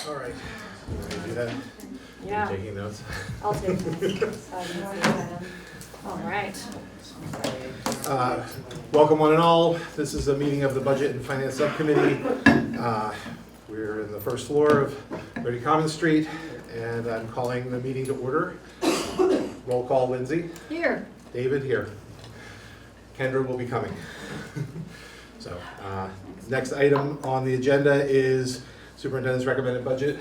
All right. Can I do that? Yeah. You're taking notes? I'll take notes. All right. Welcome one and all. This is a meeting of the Budget and Finance Subcommittee. We're in the first floor of 30 Common Street, and I'm calling the meeting to order. Roll call, Lindsay. Here. David, here. Kendra will be coming. So, next item on the agenda is Superintendent's recommended budget.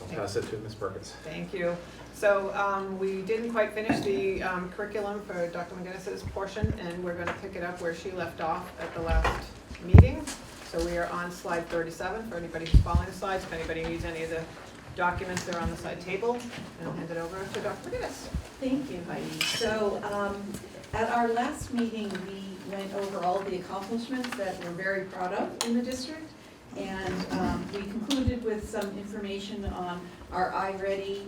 I'll pass it to Ms. Perkins. Thank you. So we didn't quite finish the curriculum for Dr. McGinnis's portion, and we're going to pick it up where she left off at the last meeting. So we are on slide 37 for anybody who's following the slides. If anybody needs any of the documents, they're on the side table. And I'll hand it over to Dr. McGinnis. Thank you, Heidi. So at our last meeting, we went over all the accomplishments that we're very proud of in the district. And we concluded with some information on our iReady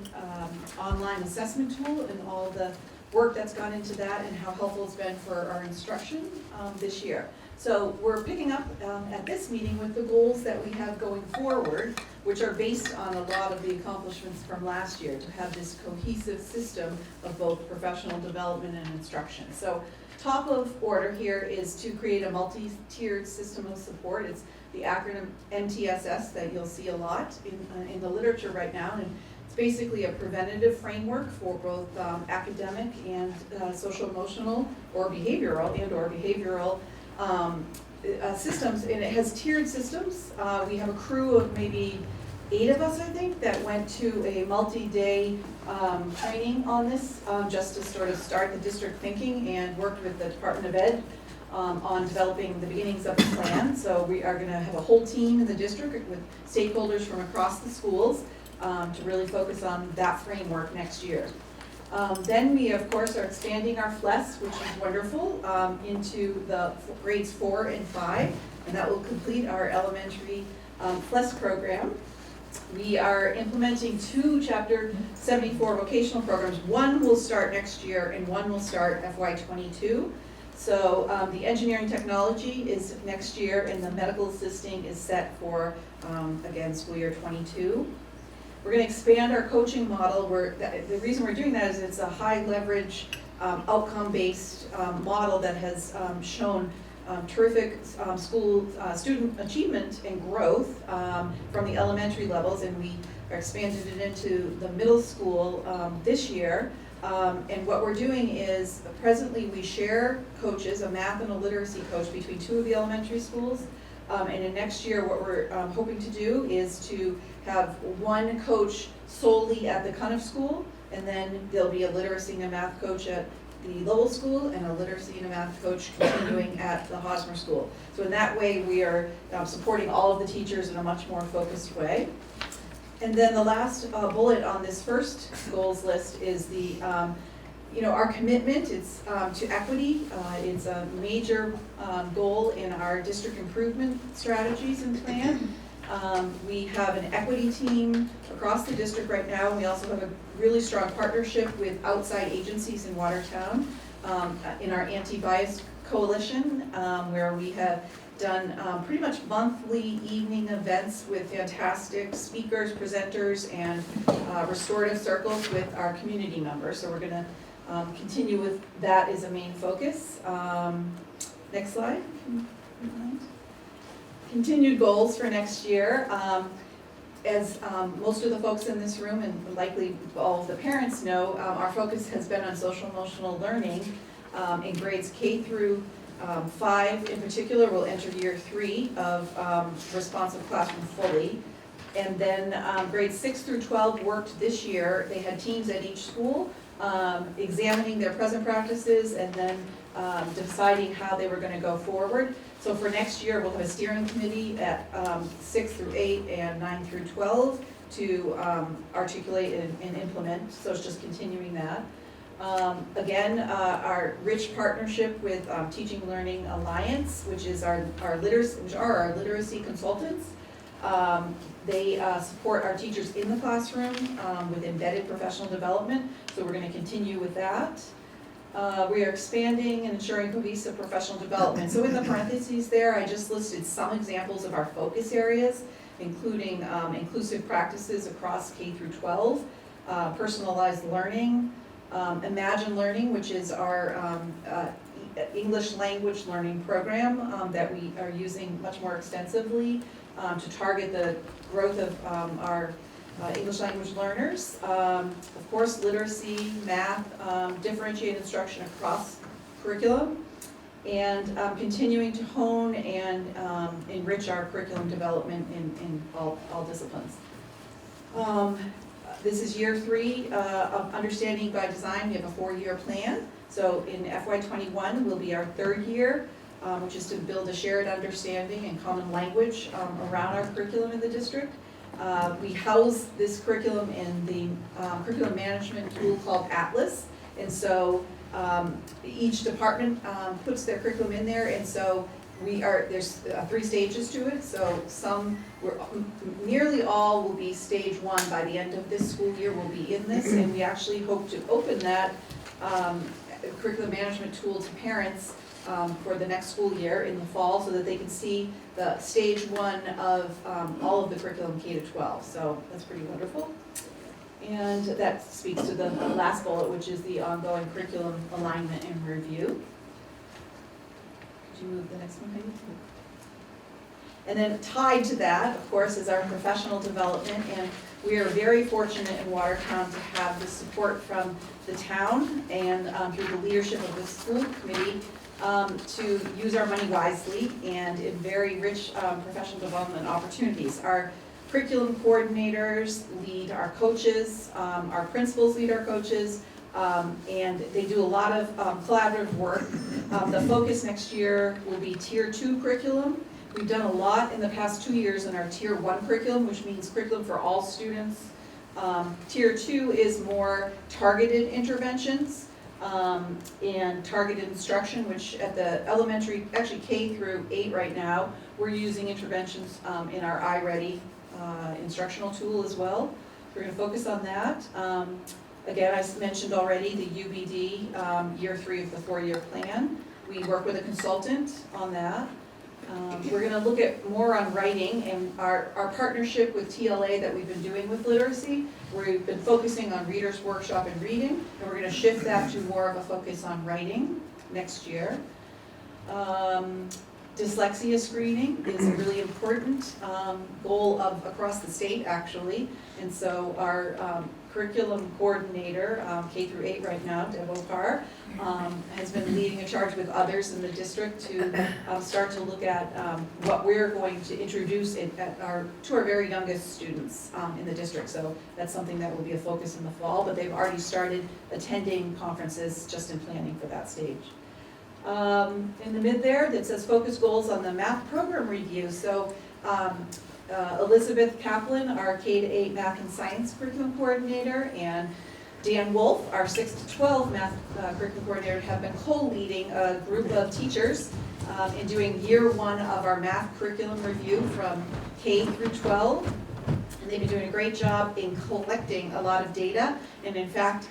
online assessment tool and all the work that's gone into that and how helpful it's been for our instruction this year. So we're picking up at this meeting with the goals that we have going forward, which are based on a lot of the accomplishments from last year to have this cohesive system of both professional development and instruction. So top of order here is to create a multi-tiered system of support. It's the acronym MTSS that you'll see a lot in the literature right now. And it's basically a preventative framework for both academic and social-emotional or behavioral systems, and it has tiered systems. We have a crew of maybe 8 of us, I think, that went to a multi-day training on this just to sort of start the district thinking, and worked with the Department of Ed on developing the beginnings of the plan. So we are going to have a whole team in the district with stakeholders from across the schools to really focus on that framework next year. Then we, of course, are expanding our FLES, which is wonderful, into the grades 4 and 5, and that will complete our elementary FLES program. We are implementing 2 Chapter 74 vocational programs. One will start next year, and one will start FY22. So the engineering technology is next year, and the medical assisting is set for, again, school year 22. We're going to expand our coaching model. The reason we're doing that is it's a high leverage, outcome-based model that has shown terrific school student achievement and growth from the elementary levels, and we are expanded it into the middle school this year. And what we're doing is presently we share coaches, a math and a literacy coach, between 2 of the elementary schools. And in next year, what we're hoping to do is to have 1 coach solely at the Cunniff School, and then there'll be a literacy and a math coach at the Lowell School, and a literacy and a math coach continuing at the Hosmer School. So in that way, we are supporting all of the teachers in a much more focused way. And then the last bullet on this first goals list is the our commitment. It's to equity. It's a major goal in our district improvement strategies and plan. We have an equity team across the district right now. We also have a really strong partnership with outside agencies in Watertown in our anti-bias coalition, where we have done pretty much monthly evening events with fantastic speakers, presenters, and restorative circles with our community members. So we're going to continue with that as a main focus. Next slide. Continued goals for next year. As most of the folks in this room, and likely all of the parents know, our focus has been on social-emotional learning in grades K through 5 in particular. Will enter year 3 of responsive classroom fully. And then grades 6 through 12 worked this year. They had teams at each school examining their present practices and then deciding how they were going to go forward. So for next year, we'll have a steering committee at 6 through 8 and 9 through 12 to articulate and implement. So it's just continuing that. Again, our rich partnership with Teaching Learning Alliance, which are our literacy consultants. They support our teachers in the classroom with embedded professional development, so we're going to continue with that. We are expanding and ensuring cohesive professional development. So in the parentheses there, I just listed some examples of our focus areas. including inclusive practices across K through 12, personalized learning, Imagine Learning, which is our English language learning program that we are using much more extensively to target the growth of our English language learners. Of course, literacy, math, differentiated instruction across curriculum, and continuing to hone and enrich our curriculum development in all disciplines. This is year 3 of Understanding by Design. We have a 4-year plan. So in FY21 will be our 3rd year, which is to build a shared understanding and common language around our curriculum in the district. We house this curriculum in the curriculum management tool called Atlas. And so each department puts their curriculum in there, and so there's 3 stages to it. So nearly all will be stage 1 by the end of this school year will be in this, and we actually hope to open that curriculum management tool to parents for the next school year in the fall, so that they can see the stage 1 of all of the curriculum K to 12. So that's pretty wonderful. And that speaks to the last bullet, which is the ongoing curriculum alignment and review. Could you move the next one, Heidi? And then tied to that, of course, is our professional development, and we are very fortunate in Watertown to have the support from the town and through the leadership of the school committee to use our money wisely and in very rich professional development opportunities. Our curriculum coordinators lead our coaches, our principals lead our coaches, and they do a lot of collaborative work. The focus next year will be Tier 2 curriculum. We've done a lot in the past 2 years in our Tier 1 curriculum, which means curriculum for all students. Tier 2 is more targeted interventions and targeted instruction, which at the elementary, actually K through 8 right now, we're using interventions in our iReady instructional tool as well. We're going to focus on that. Again, I mentioned already the UBD year 3 of the 4-year plan. We work with a consultant on that. We're going to look at more on writing and our partnership with TLA that we've been doing with literacy. We've been focusing on Reader's Workshop and reading, and we're going to shift that to more of a focus on writing next year. Dyslexia screening is a really important goal of across the state, actually. And so our curriculum coordinator, K through 8 right now, Deb Opar, has been leading a charge with others in the district to start to look at what we're going to introduce to our very youngest students in the district. So that's something that will be a focus in the fall, but they've already started attending conferences just in planning for that stage. In the mid there, that says focus goals on the math program review. So Elizabeth Kaplan, our K to 8 math and science curriculum coordinator, and Dan Wolf, our 6 to 12 math curriculum coordinator, have been co-leading a group of teachers in doing year 1 of our math curriculum review from K through 12. And they've been doing a great job in collecting a lot of data. And in fact,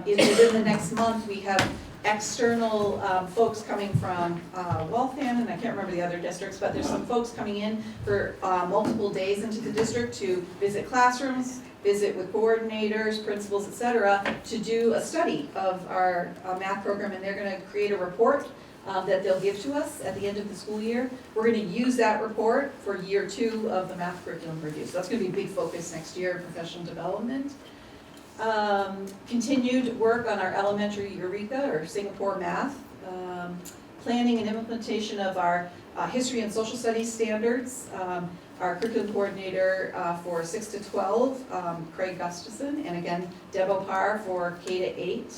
within the next month, we have external folks coming from Waltham, and I can't remember the other districts, but there's some folks coming in for multiple days into the district to visit classrooms, visit with coordinators, principals, etc., to do a study of our math program, and they're going to create a report that they'll give to us at the end of the school year. We're going to use that report for year 2 of the math curriculum review. So that's going to be a big focus next year, professional development. Continued work on our elementary Eureka or Singapore math, planning and implementation of our history and social studies standards. Our curriculum coordinator for 6 to 12, Craig Gustafson, and again, Deb Opar for K to 8,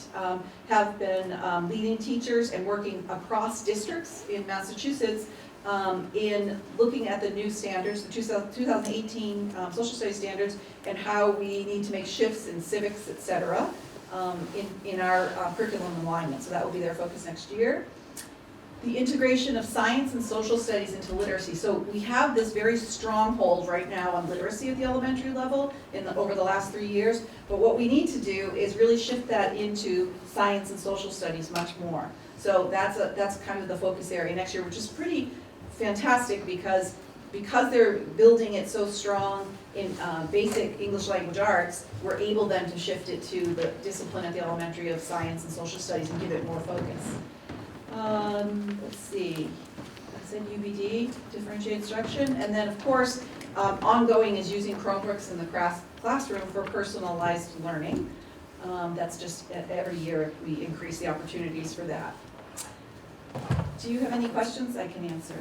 have been leading teachers and working across districts in Massachusetts in looking at the new standards, the 2018 social studies standards, and how we need to make shifts in civics, etc., in our curriculum alignment. So that will be their focus next year. The integration of science and social studies into literacy. So we have this very strong hold right now on literacy at the elementary level over the last 3 years, but what we need to do is really shift that into science and social studies much more. So that's kind of the focus area next year, which is pretty fantastic because because they're building it so strong in basic English language arts, we're able then to shift it to the discipline at the elementary of science and social studies and give it more focus. Let's see, I said UBD, differentiated instruction, and then of course, ongoing is using Chromebooks in the classroom for personalized learning. That's just every year we increase the opportunities for that. Do you have any questions I can answer?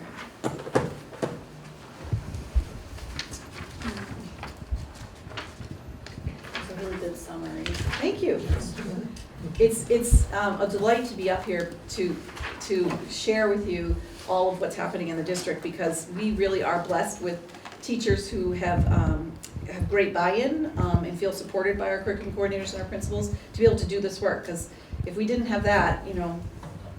That's a really good summary. Thank you. It's a delight to be up here to share with you all of what's happening in the district, because we really are blessed with teachers who have great buy-in and feel supported by our curriculum coordinators and our principals to be able to do this work. Because if we didn't have that, you know,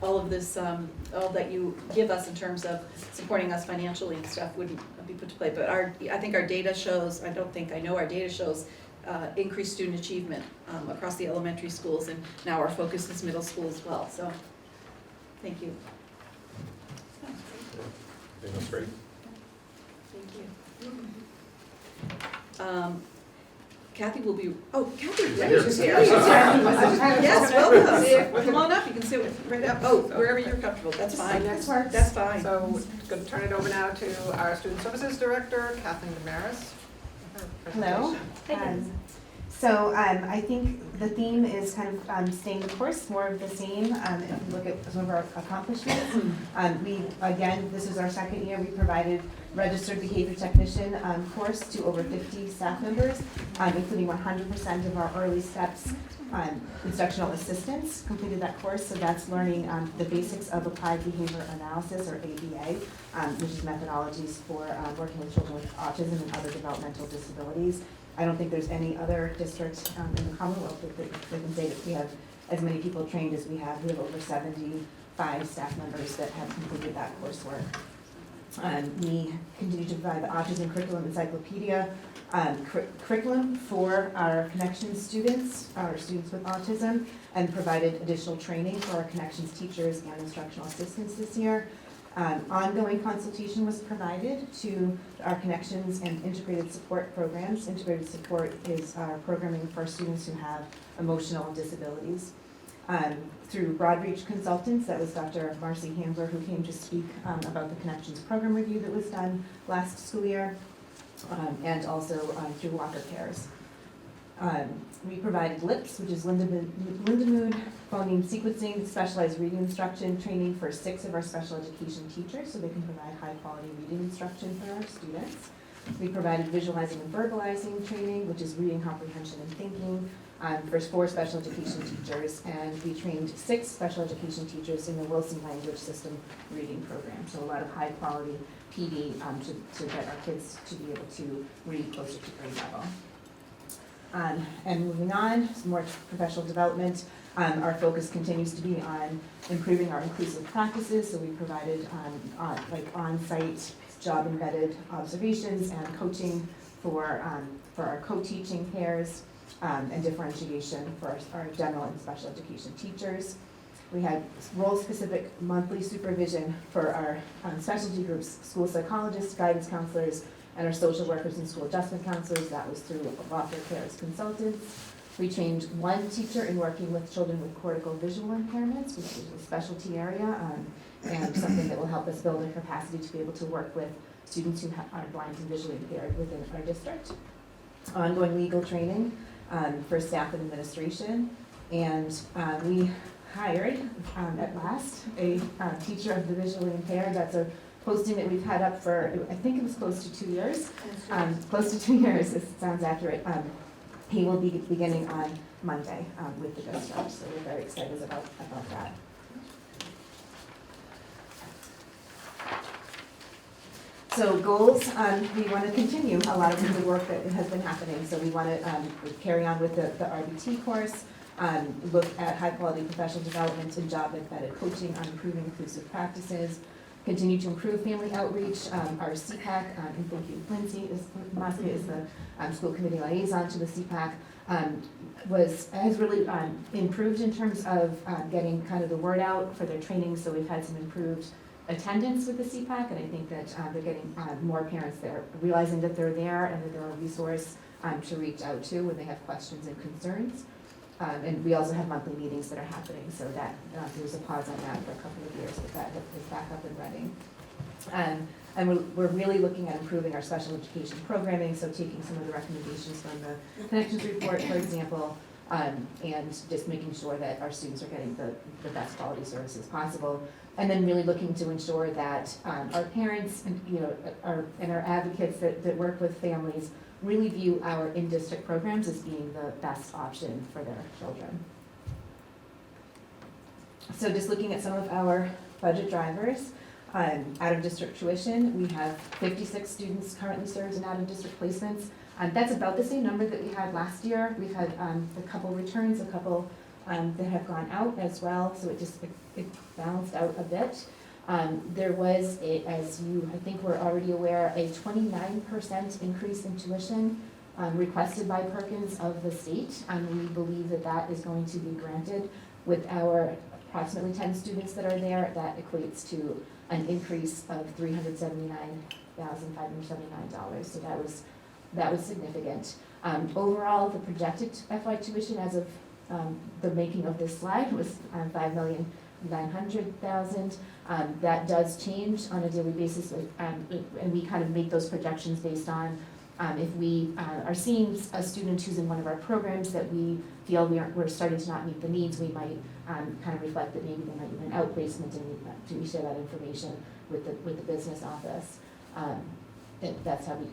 all of this, all that you give us in terms of supporting us financially and stuff wouldn't be put to play. But I think our data shows, I know our data shows increased student achievement across the elementary schools, and now our focus is middle school as well. So, thank you. I think that's great. Thank you. Kathy will be, Kathy, Here. Reggie's here. Yes, welcome. Come on up, you can sit right up, wherever you're comfortable, that's fine. That's fine. So we're going to turn it over now to our Student Services Director, Kathleen Damaris. Hello. So I think the theme is kind of staying the course, more of the same. If you look at some of our accomplishments, this is our second year. We provided registered behavior technician course to over 50 staff members, including 100% of our early steps instructional assistants completed that course. So that's learning the basics of applied behavior analysis, or ABA, which is methodologies for working with children with autism and other developmental disabilities. I don't think there's any other district in the Commonwealth that can say that we have as many people trained as we have. We have over 75 staff members that have completed that coursework. We continue to provide the Autism Curriculum Encyclopedia curriculum for our Connections students, our students with autism, and provided additional training for our Connections teachers and instructional assistants this year. Ongoing consultation was provided to our Connections and integrated support programs. Integrated support is our programming for students who have emotional disabilities. Through Broadreach Consultants, that was Dr. Marcy Handler who came to speak about the Connections program review that was done last school year, and also through Walker Cares. We provided LIPS, which is Lindamood phoneme sequencing, specialized reading instruction training for 6 of our special education teachers so they can provide high quality reading instruction for our students. We provided visualizing and verbalizing training, which is reading comprehension and thinking, for 4 special education teachers, and we trained 6 special education teachers in the Wilson Language System reading program. So a lot of high quality PD to get our kids to be able to read closer to grade level. And moving on, some more professional development. Our focus continues to be on improving our inclusive practices. So we provided on-site job-embedded observations and coaching for our co-teaching pairs, and differentiation for our general and special education teachers. We had role-specific monthly supervision for our specialty groups, school psychologists, guidance counselors, and our social workers and school adjustment counselors. That was through Walker Cares Consultants. We trained 1 teacher in working with children with cortical visual impairments, which is a specialty area, and something that will help us build a capacity to be able to work with students who are blind and visually impaired within our district. Ongoing legal training for staff and administration, and we hired at last a teacher of the visually impaired. That's a posting that we've had up for, I think it was close to 2 years. Close to 2 years, it sounds accurate. He will be beginning on Monday with the district, so we're very excited about that. So goals, we want to continue a lot of the work that has been happening. So we want to carry on with the RBT course, look at high quality professional development and job embedded coaching on improving inclusive practices, continue to improve family outreach. Our CPAC, and thank you, Lindsay Mosley is the school committee liaison to the CPAC, has really improved in terms of getting kind of the word out for their training. So we've had some improved attendance with the CPAC, and I think that they're getting more parents that are realizing that they're there and that they're a resource to reach out to when they have questions and concerns. And we also have monthly meetings that are happening, so that there was a pause on that for a couple of years, but that is back up and running. And we're really looking at improving our special education programming, so taking some of the recommendations from the Connections Report, for example, and just making sure that our students are getting the best quality services possible. And then really looking to ensure that our parents and, and our advocates that work with families really view our in-district programs as being the best option for their children. So just looking at some of our budget drivers, out-of-district tuition, we have 56 students currently served in out-of-district placements. That's about the same number that we had last year. We've had a couple returns, a couple that have gone out as well, so it balanced out a bit. There was, as you I think were already aware, a 29% increase in tuition requested by Perkins of the state. We believe that that is going to be granted. With our approximately 10 students that are there, that equates to an increase of $379,579. So that was significant. Overall, the projected FY tuition as of the making of this slide was $5,900,000. That does change on a daily basis, and we kind of make those projections based on if we are seeing a student who's in one of our programs that we feel we're starting to not meet the needs, we might kind of reflect that maybe they might need an outplacement, and we share that information with the business office. That's how we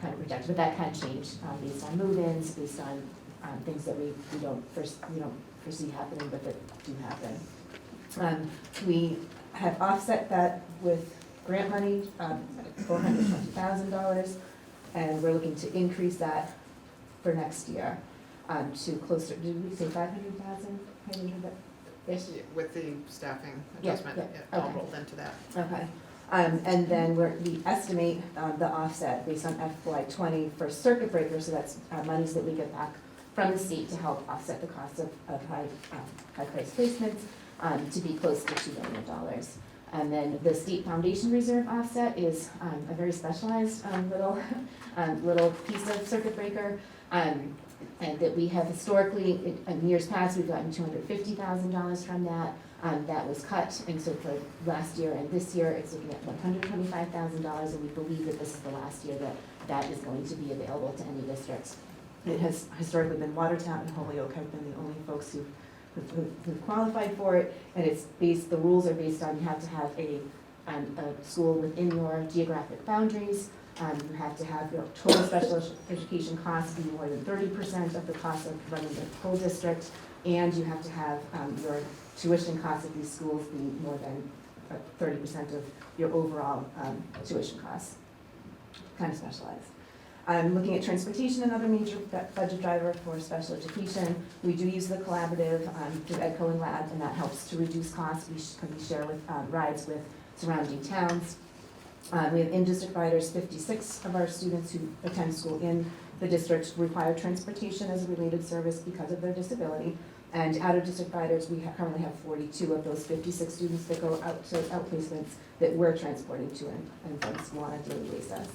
kind of project, but that can change based on move-ins, based on things that we don't foresee happening, but that do happen. We have offset that with grant money, $420,000, and we're looking to increase that for next year to closer, did we say 500,000? With the staffing Yeah, adjustment, yeah, it all okay. rolled into that. Okay. And then we estimate the offset based on FY20 for circuit breakers, so that's monies that we get back from the state to help offset the cost of high-price placements, to be close to $2 million. And then the state foundation reserve offset is a very specialized little piece of circuit breaker, and that we have historically, in years past, we've gotten $250,000 from that. That was cut, and so for last year and this year, it's looking at $125,000, and we believe that this is the last year that is going to be available to any districts. It has historically been Watertown and Holyoke have been the only folks who've qualified for it, and the rules are based on you have to have a school within your geographic boundaries. You have to have your total special education costs be more than 30% of the cost of running the whole district, and you have to have your tuition costs of these schools be more than 30% of your overall tuition costs. Kind of specialized. Looking at transportation, another major budget driver for special education. We do use the collaborative through EDCO and Lab, and that helps to reduce costs. We share with rides with surrounding towns. We have in-district riders. 56 of our students who attend school in the district require transportation as a related service because of their disability. And out-of-district riders, we currently have 42 of those 56 students that go out to outplacements that we're transporting to and from school on a daily basis.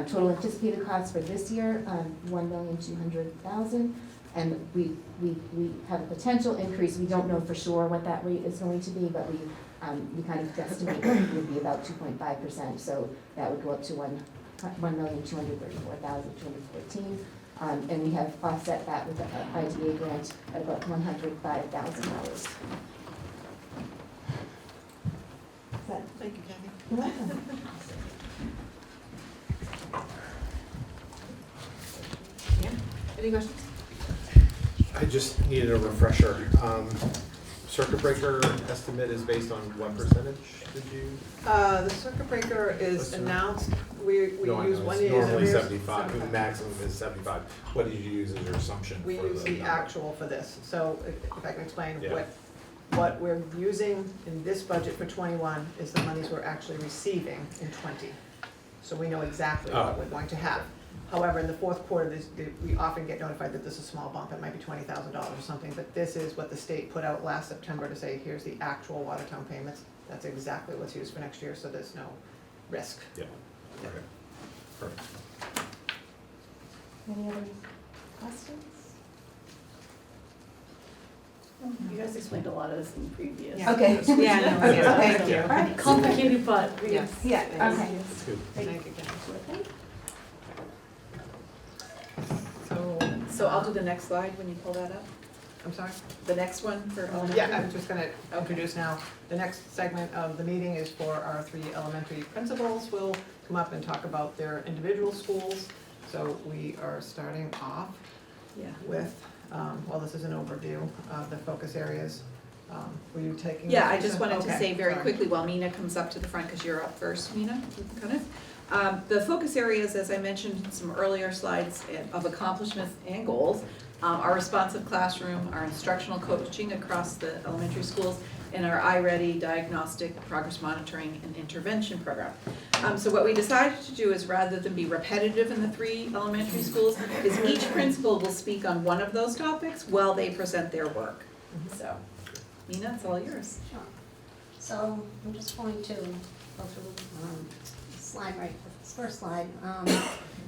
Total anticipated costs for this year, $1,200,000, and we have a potential increase. We don't know for sure what that rate is going to be, but we kind of guesstimate that it would be about 2.5%. So that would go up to $1,234,214, and we have offset that with the IDA grant at about $105,000. Thank you, Kathy. You're welcome. Any questions? I just needed a refresher. Circuit breaker estimate is based on what percentage did you? The circuit breaker is Assume. announced, we No, I use know, one it's year. normally 75, the maximum is 75. What did you use as your assumption for We use the number? actual for this, so if I can explain Yeah. what we're using in this budget for 21 is the monies we're actually receiving in 20. So we know exactly what Oh. we're going to have. However, in the fourth quarter, we often get notified that this is a small bump, it might be $20,000 or something, but this is what the state put out last September to say, here's the actual Watertown payments. That's exactly what's used for next year, so there's no risk. Yeah, okay, perfect. Any other questions? You guys explained a lot of this in previous. Yeah. Okay. Yeah, no, Okay, yeah, thank you. All right, complicated, but. Yes. Yeah, okay. That's good. Thank you, Jen. So I'll do the next slide when you pull that up. I'm sorry? The next one for elementary. Yeah, I'm just gonna introduce now, the next segment of the meeting is for our 3 elementary principals. We'll come up and talk about their individual schools. So we are starting off Yeah. with, well, this is an overview of the focus areas. Were you taking? Yeah, I just wanted to Okay, say very sorry. quickly while Mina comes up to the front, because you're up first, Mina, kind of. The focus areas, as I mentioned in some earlier slides of accomplishments and goals, our responsive classroom, our instructional coaching across the elementary schools, and our iReady diagnostic progress monitoring and intervention program. So what we decided to do is, rather than be repetitive in the 3 elementary schools, is each principal will speak on one of those topics while they present their work. So, Mina, it's all yours. Sure. So I'm just going to go through the slide right, this first slide.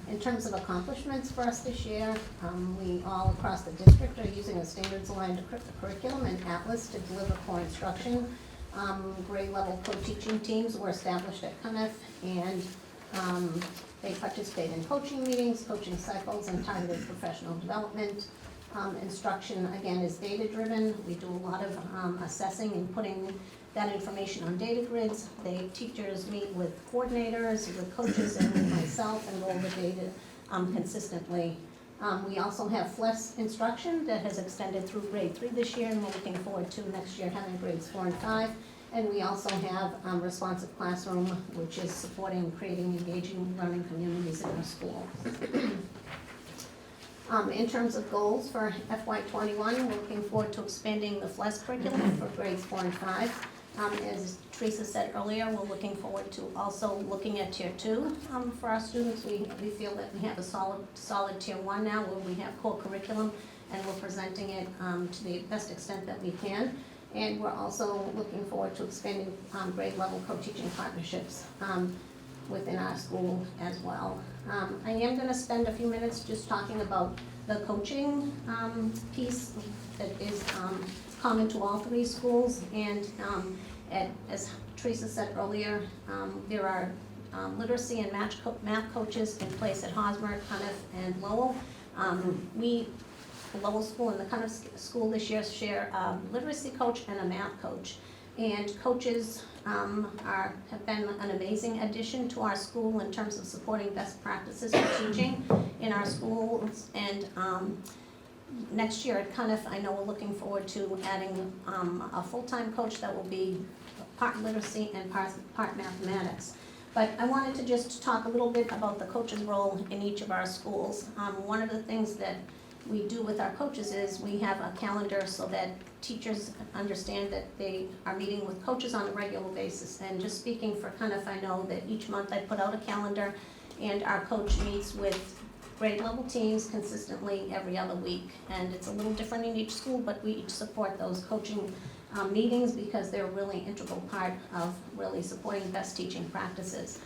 In terms of accomplishments for us this year, we all across the district are using a standards-aligned curriculum and atlas to deliver core instruction. Grade level co-teaching teams were established at CUNF, and they participate in coaching meetings, coaching cycles, and targeted professional development. Instruction, again, is data-driven. We do a lot of assessing and putting that information on data grids. Teachers meet with coordinators, with coaches, and with myself, and roll the data consistently. We also have FLES instruction that has extended through grade 3 this year, and we're looking forward to next year having grades 4 and 5. And we also have responsive classroom, which is supporting creating engaging learning communities in our school. In terms of goals for FY21, we're looking forward to expanding the FLES curriculum for grades 4 and 5. As Teresa said earlier, we're looking forward to also looking at tier 2 for our students. We feel that we have a solid tier 1 now, where we have core curriculum, and we're presenting it to the best extent that we can. And we're also looking forward to expanding grade level co-teaching partnerships within our school as well. I am going to spend a few minutes just talking about the coaching piece that is common to all 3 schools. And as Teresa said earlier, there are literacy and math coaches in place at Hosmer, Cunniff, and Lowell. The Lowell School and the Cunniff School this year share a literacy coach and a math coach. And coaches have been an amazing addition to our school in terms of supporting best practices for teaching in our schools. And next year at Cunniff, I know we're looking forward to adding a full-time coach that will be part literacy and part mathematics. But I wanted to just talk a little bit about the coach's role in each of our schools. One of the things that we do with our coaches is we have a calendar so that teachers understand that they are meeting with coaches on a regular basis. And just speaking for Cunniff, I know that each month I put out a calendar, and our coach meets with grade level teams consistently every other week. And it's a little different in each school, but we each support those coaching meetings because they're a really integral part of really supporting best teaching practices.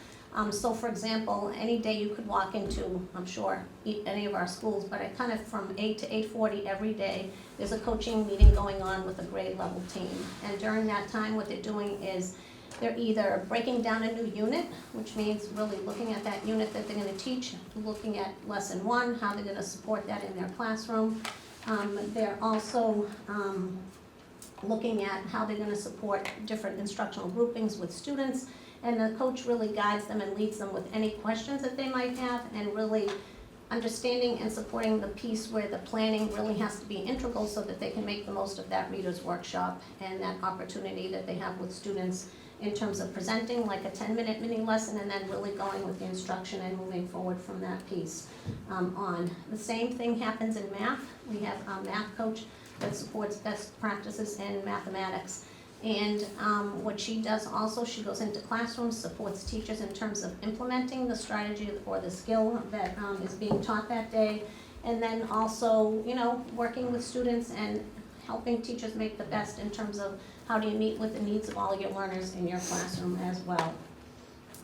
So for example, any day you could walk into, I'm sure, any of our schools, but kind of from 8 to 8:40 every day, there's a coaching meeting going on with a grade level team. And during that time, what they're doing is they're either breaking down a new unit, which means really looking at that unit that they're gonna teach, looking at lesson 1, how they're gonna support that in their classroom. They're also looking at how they're gonna support different instructional groupings with students. And the coach really guides them and leads them with any questions that they might have, and really understanding and supporting the piece where the planning really has to be integral so that they can make the most of that reader's workshop and that opportunity that they have with students in terms of presenting like a 10-minute mini lesson, and then really going with the instruction and moving forward from that piece on. The same thing happens in math. We have a math coach that supports best practices in mathematics. And what she does also, she goes into classrooms, supports teachers in terms of implementing the strategy or the skill that is being taught that day. And then also, you know, working with students and helping teachers make the best in terms of how do you meet with the needs of all your learners in your classroom as well.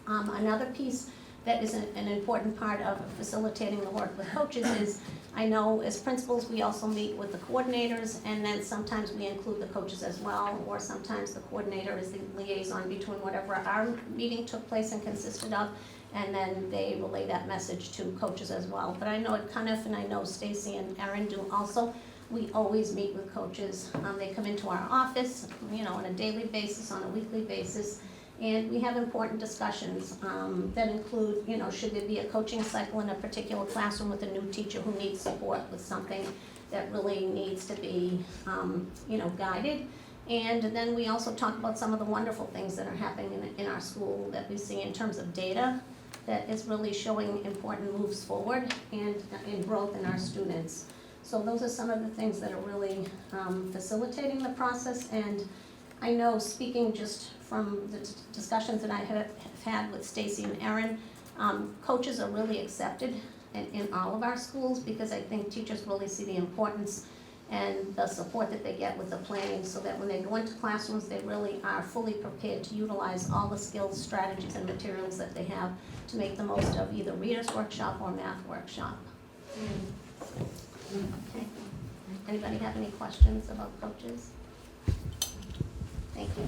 Another piece that is an important part of facilitating the work with coaches is, I know as principals, we also meet with the coordinators, and then sometimes we include the coaches as well, or sometimes the coordinator is the liaison between whatever our meeting took place and consisted of, and then they relay that message to coaches as well. But I know at Cuniff, and I know Stacy and Erin do also, we always meet with coaches. They come into our office, you know, on a daily basis, on a weekly basis, and we have important discussions that include, you know, should there be a coaching cycle in a particular classroom with a new teacher who needs support with something that really needs to be, you know, guided. And then we also talk about some of the wonderful things that are happening in our school that we see in terms of data that is really showing important moves forward and in growth in our students. So those are some of the things that are really facilitating the process. And I know, speaking just from the discussions that I have had with Stacy and Erin, coaches are really accepted in all of our schools, because I think teachers really see the importance and the support that they get with the planning, so that when they go into classrooms, they really are fully prepared to utilize all the skills, strategies, and materials that they have to make the most of either readers workshop or math workshop. Okay. Anybody have any questions about coaches? Thank you.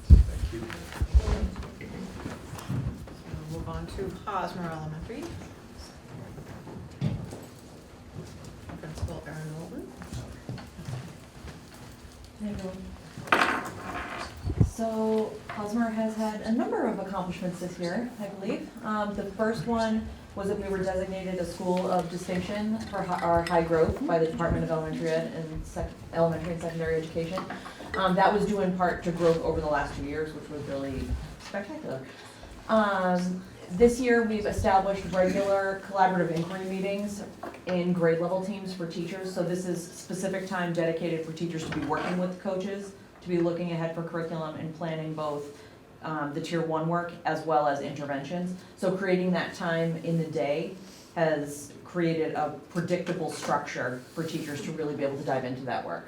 Thank you. We'll move on to Hosmer Elementary. Principal Erin Wilton. Hey, everyone. So Hosmer has had a number of accomplishments this year, I believe. The first one was that we were designated a school of distinction for our high growth by the Department of Elementary Ed and Elementary and Secondary Education. That was due in part to growth over the last 2 years, which was really spectacular. This year, we've established regular collaborative inquiry meetings in grade level teams for teachers. So this is specific time dedicated for teachers to be working with coaches, to be looking ahead for curriculum and planning both the tier 1 work as well as interventions. So creating that time in the day has created a predictable structure for teachers to really be able to dive into that work.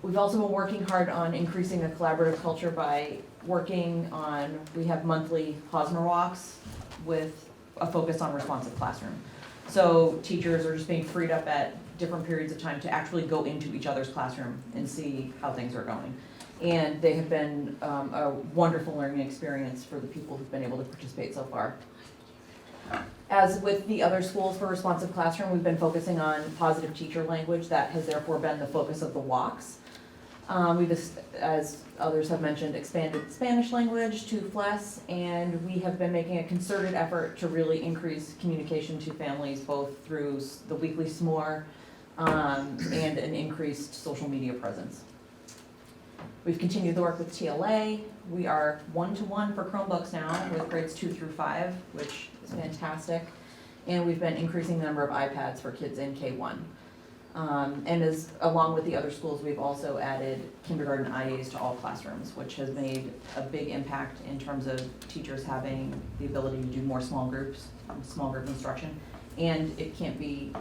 We've also been working hard on increasing a collaborative culture by working on, we have monthly Hosmer walks with a focus on responsive classroom. So teachers are just being freed up at different periods of time to actually go into each other's classroom and see how things are going. And they have been a wonderful learning experience for the people who've been able to participate so far. As with the other schools for responsive classroom, we've been focusing on positive teacher language. That has therefore been the focus of the walks. We've, as others have mentioned, expanded Spanish language to FLES, and we have been making a concerted effort to really increase communication to families, both through the weekly SMORE and an increased social media presence. We've continued the work with TLA. We are 1-to-1 for Chromebooks now with grades 2 through 5, which is fantastic. And we've been increasing the number of iPads for kids in K1. And as along with the other schools, we've also added kindergarten IAs to all classrooms, which has made a big impact in terms of teachers having the ability to do more small group instruction. And it can't be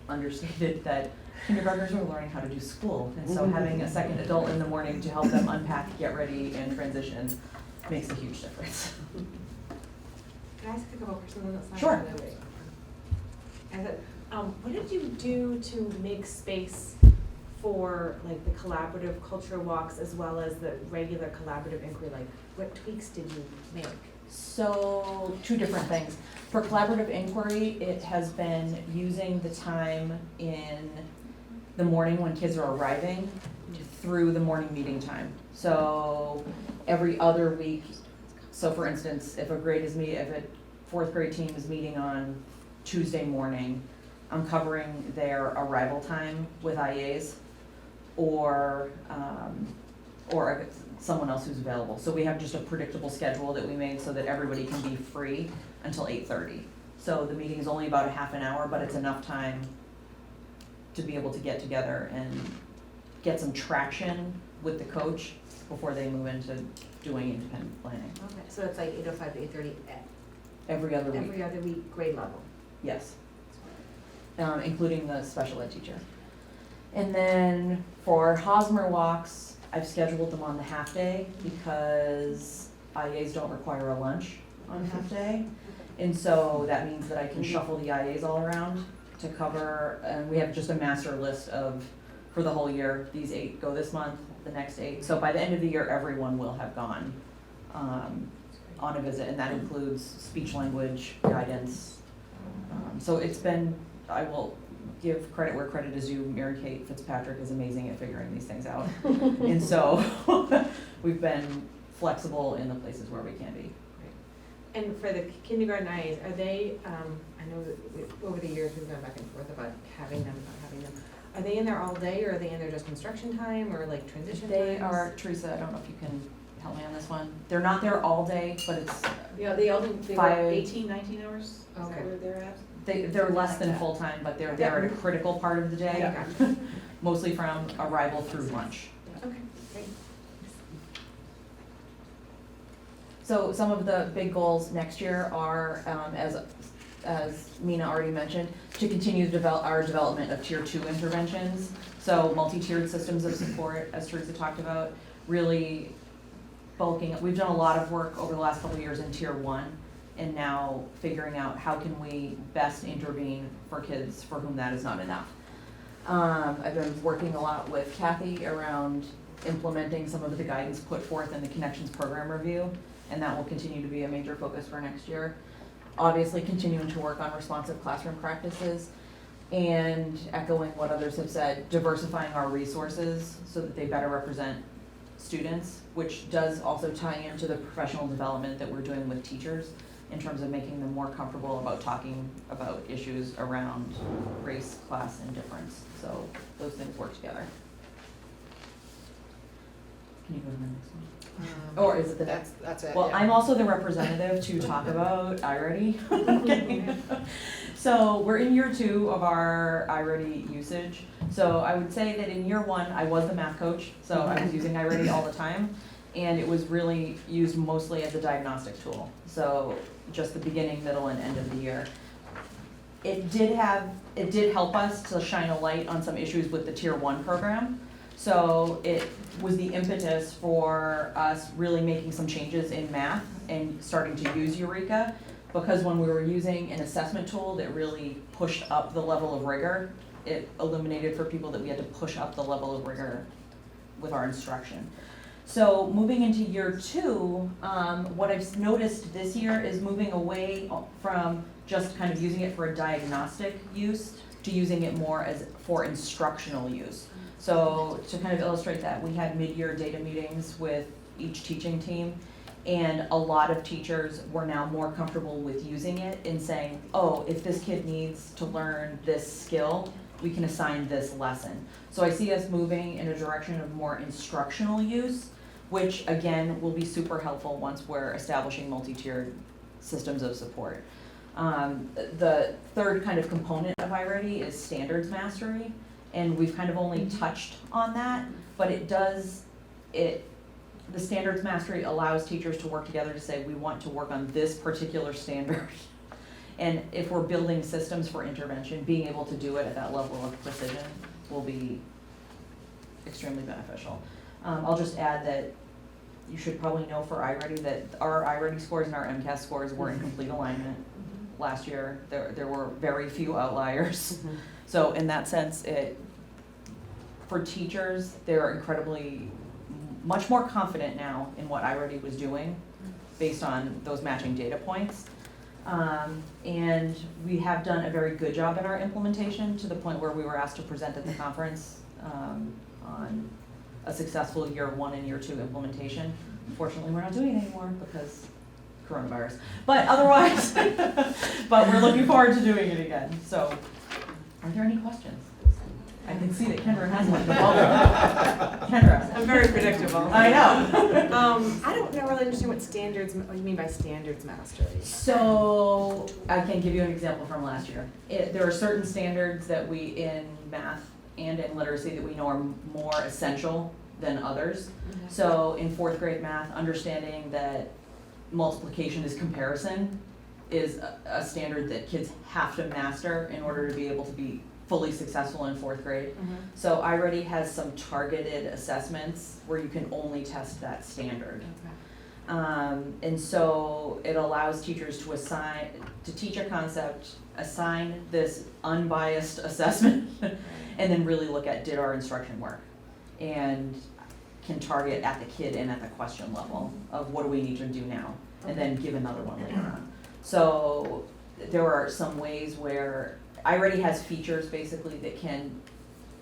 understated that kindergartners are learning how to do school. And so having a second adult in the morning to help them unpack, get ready, and transition makes a huge difference. Can I ask a couple questions on that side? Sure. What did you do to make space for like the collaborative culture walks as well as the regular collaborative inquiry? Like, what tweaks did you make? So, 2 different things. For collaborative inquiry, it has been using the time in the morning when kids are arriving through the morning meeting time. So every other week, so for instance, if a 4th grade team is meeting on Tuesday morning, I'm covering their arrival time with IAs or someone else who's available. So we have just a predictable schedule that we made so that everybody can be free until 8:30. So the meeting is only about a half an hour, but it's enough time to be able to get together and get some traction with the coach before they move into doing independent planning. Okay, so it's like 8:05 to 8:30 Every other week, every other week, grade level. yes. Including the special ed teacher. And then for Hosmer walks, I've scheduled them on the half day because IAs don't require a lunch on half day. And so that means that I can shuffle the IAs all around to cover, and we have just a master list of, for the whole year, these 8 go this month, the next 8. So by the end of the year, everyone will have gone on a visit, and that includes speech language, guidance. So it's been, I will give credit where credit is due. Mary Kate Fitzpatrick is amazing at figuring these things out. And so we've been flexible in the places where we can be. And for the kindergarten IAs, are they, I know that over the years we've gone back and forth about having them, not having them. Are they in there all day, or are they in there just instruction time, or like transition times? They are, Teresa, I don't know if you can help me on this one. They're not there all day, but it's, Yeah, they all do, they work 5 18, 19 hours, is that Okay. where they're at? they're less than full-time, but they're there at a critical part of the day, Yeah. mostly from arrival through lunch. Okay, great. So some of the big goals next year are, as Mina already mentioned, to continue to develop our development of tier 2 interventions. So multi-tiered systems of support, as Teresa talked about, really bulking. We've done a lot of work over the last couple of years in tier 1, and now figuring out how can we best intervene for kids for whom that is not enough. I've been working a lot with Kathy around implementing some of the guidance put forth in the Connections Program Review, and that will continue to be a major focus for next year. Obviously, continuing to work on responsive classroom practices, and echoing what others have said, diversifying our resources so that they better represent students, which does also tie into the professional development that we're doing with teachers in terms of making them more comfortable about talking about issues around race, class, and difference. So those things work together. Can you go to the next one? Or is it the next? That's it, Well, yeah. I'm also the representative to talk about iReady. So we're in year 2 of our iReady usage. So I would say that in year 1, I was the math coach, so I was using iReady all the time. And it was really used mostly as a diagnostic tool. So just the beginning, middle, and end of the year. It did help us to shine a light on some issues with the tier 1 program. So it was the impetus for us really making some changes in math and starting to use Eureka, because when we were using an assessment tool that really pushed up the level of rigor, it illuminated for people that we had to push up the level of rigor with our instruction. So moving into year 2, what I've noticed this year is moving away from just kind of using it for a diagnostic use to using it more as for instructional use. So to kind of illustrate that, we had mid-year data meetings with each teaching team, and a lot of teachers were now more comfortable with using it and saying, oh, if this kid needs to learn this skill, we can assign this lesson. So I see us moving in a direction of more instructional use, which again will be super helpful once we're establishing multi-tiered systems of support. The third kind of component of iReady is standards mastery. And we've kind of only touched on that, but the standards mastery allows teachers to work together to say, we want to work on this particular standard. And if we're building systems for intervention, being able to do it at that level of precision will be extremely beneficial. I'll just add that you should probably know for iReady that our iReady scores and our MCAS scores were in complete alignment last year. There were very few outliers. So in that sense, for teachers, they're incredibly, much more confident now in what iReady was doing based on those matching data points. And we have done a very good job in our implementation to the point where we were asked to present at the conference on a successful year 1 and year 2 implementation. Unfortunately, we're not doing it anymore because coronavirus. But otherwise, but we're looking forward to doing it again. So. Are there any questions? I can see that Kendra has one. Kendra. I'm very predictable. I know. I don't really understand what you mean by standards mastery. So I can give you an example from last year. There are certain standards that we in math and in literacy that we know are more essential than others. So in 4th grade math, understanding that multiplication is comparison is a standard that kids have to master in order to be able to be fully successful in 4th grade. So iReady has some targeted assessments where you can only test that standard. And so it allows teachers to teach a concept, assign this unbiased assessment, and then really look at, did our instruction work? And can target at the kid and at the question level of what do we need to do now, and then give another one later on. So there are some ways where iReady has features basically that can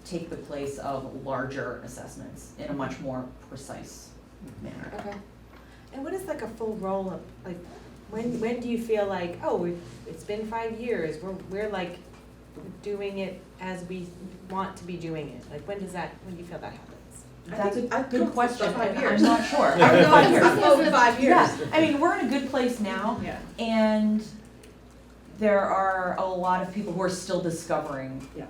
take the place of larger assessments in a much more precise manner. Okay. And what is like a full roll up, like, when do you feel like, oh, it's been 5 years, we're like doing it as we want to be doing it? Like, when do you feel that happens? That's a good question. 5 I'm years. not sure. I don't know, 5 years. it's over 5 years. Yeah, I mean, we're in a good place now, Yeah. and there are a lot of people who are still discovering Yeah.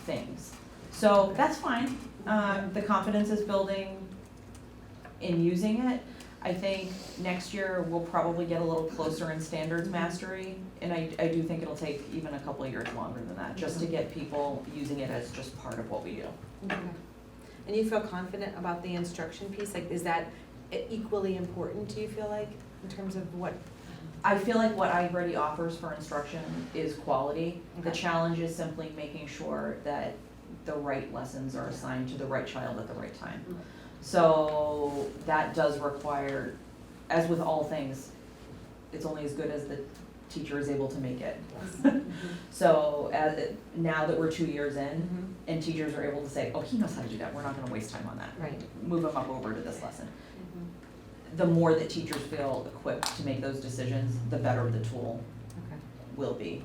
things. So that's fine. The confidence is building in using it. I think next year we'll probably get a little closer in standards mastery, and I do think it'll take even a couple of years longer than that, just to get people using it as just part of what we do. Okay. And you feel confident about the instruction piece? Like, is that equally important, do you feel like, in terms of what? I feel like what iReady offers for instruction is quality. The Okay. challenge is simply making sure that the right lessons are assigned to the right child at the right time. So that does require, as with all things, it's only as good as the teacher is able to make it. So now that we're 2 years in, and teachers are able to say, oh, he knows how to do that, we're not gonna waste time on that. Right. Move him up over to this lesson. The more that teachers feel equipped to make those decisions, the better the tool Okay. will be.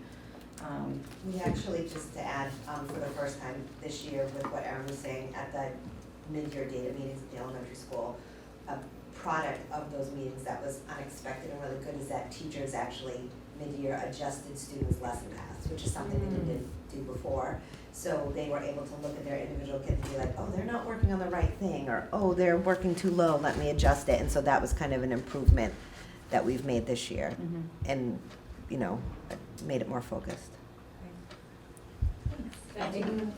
We actually, just to add, for the first time this year with what Erin was saying at the mid-year data meetings at the elementary school, a product of those meetings that was unexpected and really good is that teachers actually mid-year adjusted students' lesson paths, which is something they didn't do before. So they were able to look at their individual kids and be like, oh, they're not working on the right thing, or oh, they're working too low, let me adjust it. And so that was kind of an improvement that we've made this year, and, you know, made it more focused.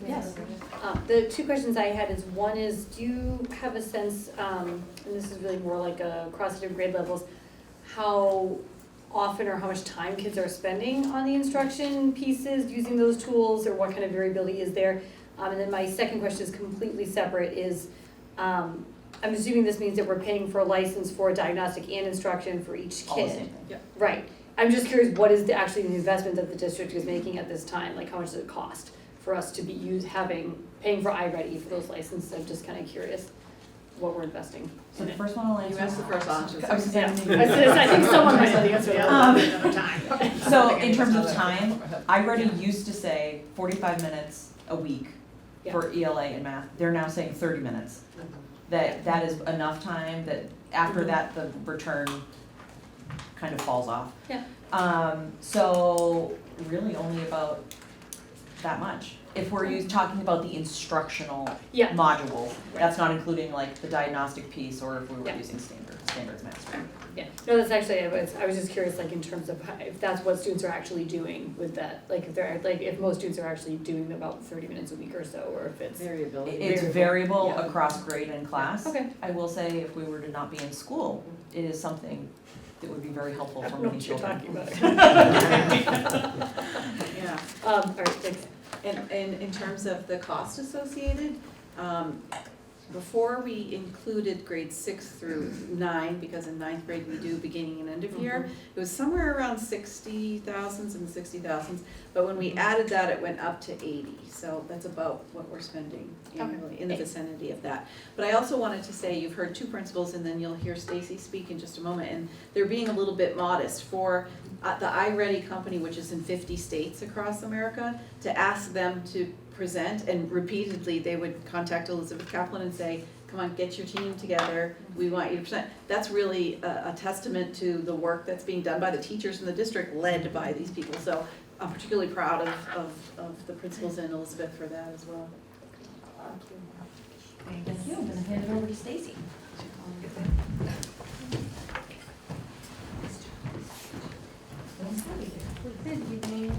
Yes. The two questions I had is, one is, do you have a sense, and this is really more like across different grade levels, how often or how much time kids are spending on the instruction pieces, using those tools, or what kind of variability is there? And then my second question is completely separate, is I'm assuming this means that we're paying for a license for diagnostic and instruction for each All the kid. same thing. Right. I'm just curious, what is actually the investment that the district is making at this time? Like, how much does it cost for us to be paying for iReady for those licenses? I'm just kind of curious what we're investing. So the first one I'll answer. You asked the first option. I was saying- I think someone might know the answer to the other one. Another time. So in terms of time, iReady used to say 45 minutes a week for ELA and math. They're now saying 30 minutes. That is enough time that after that, the return kind of falls off. Yeah. So really only about that much. If we're talking about the instructional Yeah. modules, that's not including like the diagnostic piece, or if we were Yeah. using standards mastery. Yeah, no, that's actually, I was just curious, like, in terms of if that's what students are actually doing with that, like, if most students are actually doing about 30 minutes a week or so, or if it's. Variability. It's variable across grade and class. Okay. I will say, if we were to not be in school, it is something that would be very helpful I for don't know many what you're children. talking about. Yeah. All right, thanks. And in terms of the cost associated, before we included grades 6 through 9, because in 9th grade we do beginning and end of year, it was somewhere around 60,000s and 60,000s, but when we added that, it went up to 80, so that's about what we're spending annually, in the vicinity of that. But I also wanted to say, you've heard two principals, and then you'll hear Stacy speak in just a moment, and they're being a little bit modest for the iReady company, which is in 50 states across America, to ask them to present, and repeatedly they would contact Elizabeth Kaplan and say, come on, get your team together, we want you to present. That's really a testament to the work that's being done by the teachers in the district, led by these people. So I'm particularly proud of the principals and Elizabeth for that as well. Thank you. I'm gonna hand it over to Stacy. Good evening.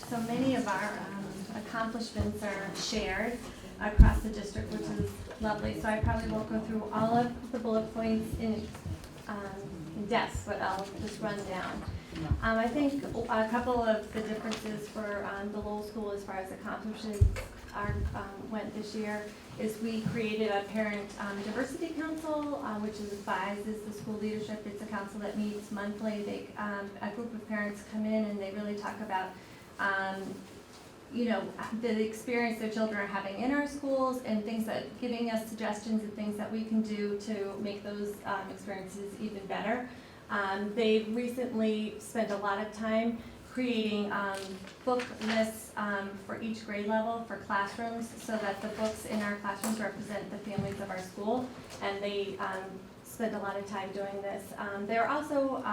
So many of our accomplishments are shared across the district, which is lovely. So I probably won't go through all of the bullet points in depth, but I'll just run down. I think a couple of the differences for the Lowell School as far as accomplishments went this year is we created a parent diversity council, which advises the school leadership. It's a council that meets monthly. A group of parents come in and they really talk about the experience their children are having in our schools and things that, giving us suggestions and things that we can do to make those experiences even better. They've recently spent a lot of time creating book lists for each grade level for classrooms so that the books in our classrooms represent the families of our school, and they spend a lot of time doing this. They're also,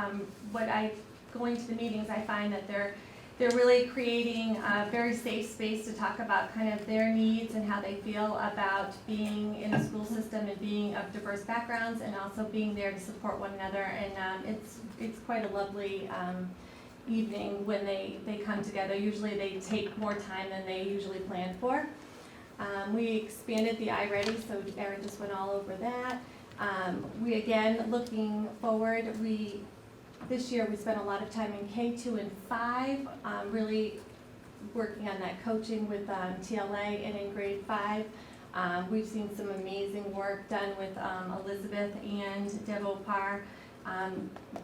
going to the meetings, I find that they're really creating a very safe space to talk about kind of their needs and how they feel about being in a school system and being of diverse backgrounds, and also being there to support one another. And it's quite a lovely evening when they come together. Usually they take more time than they usually plan for. We expanded the iReady, so Erin just went all over that. We, again, looking forward, this year we spent a lot of time in K2 and 5, really working on that coaching with TLA, and in grade 5. We've seen some amazing work done with Elizabeth and Deb Opar,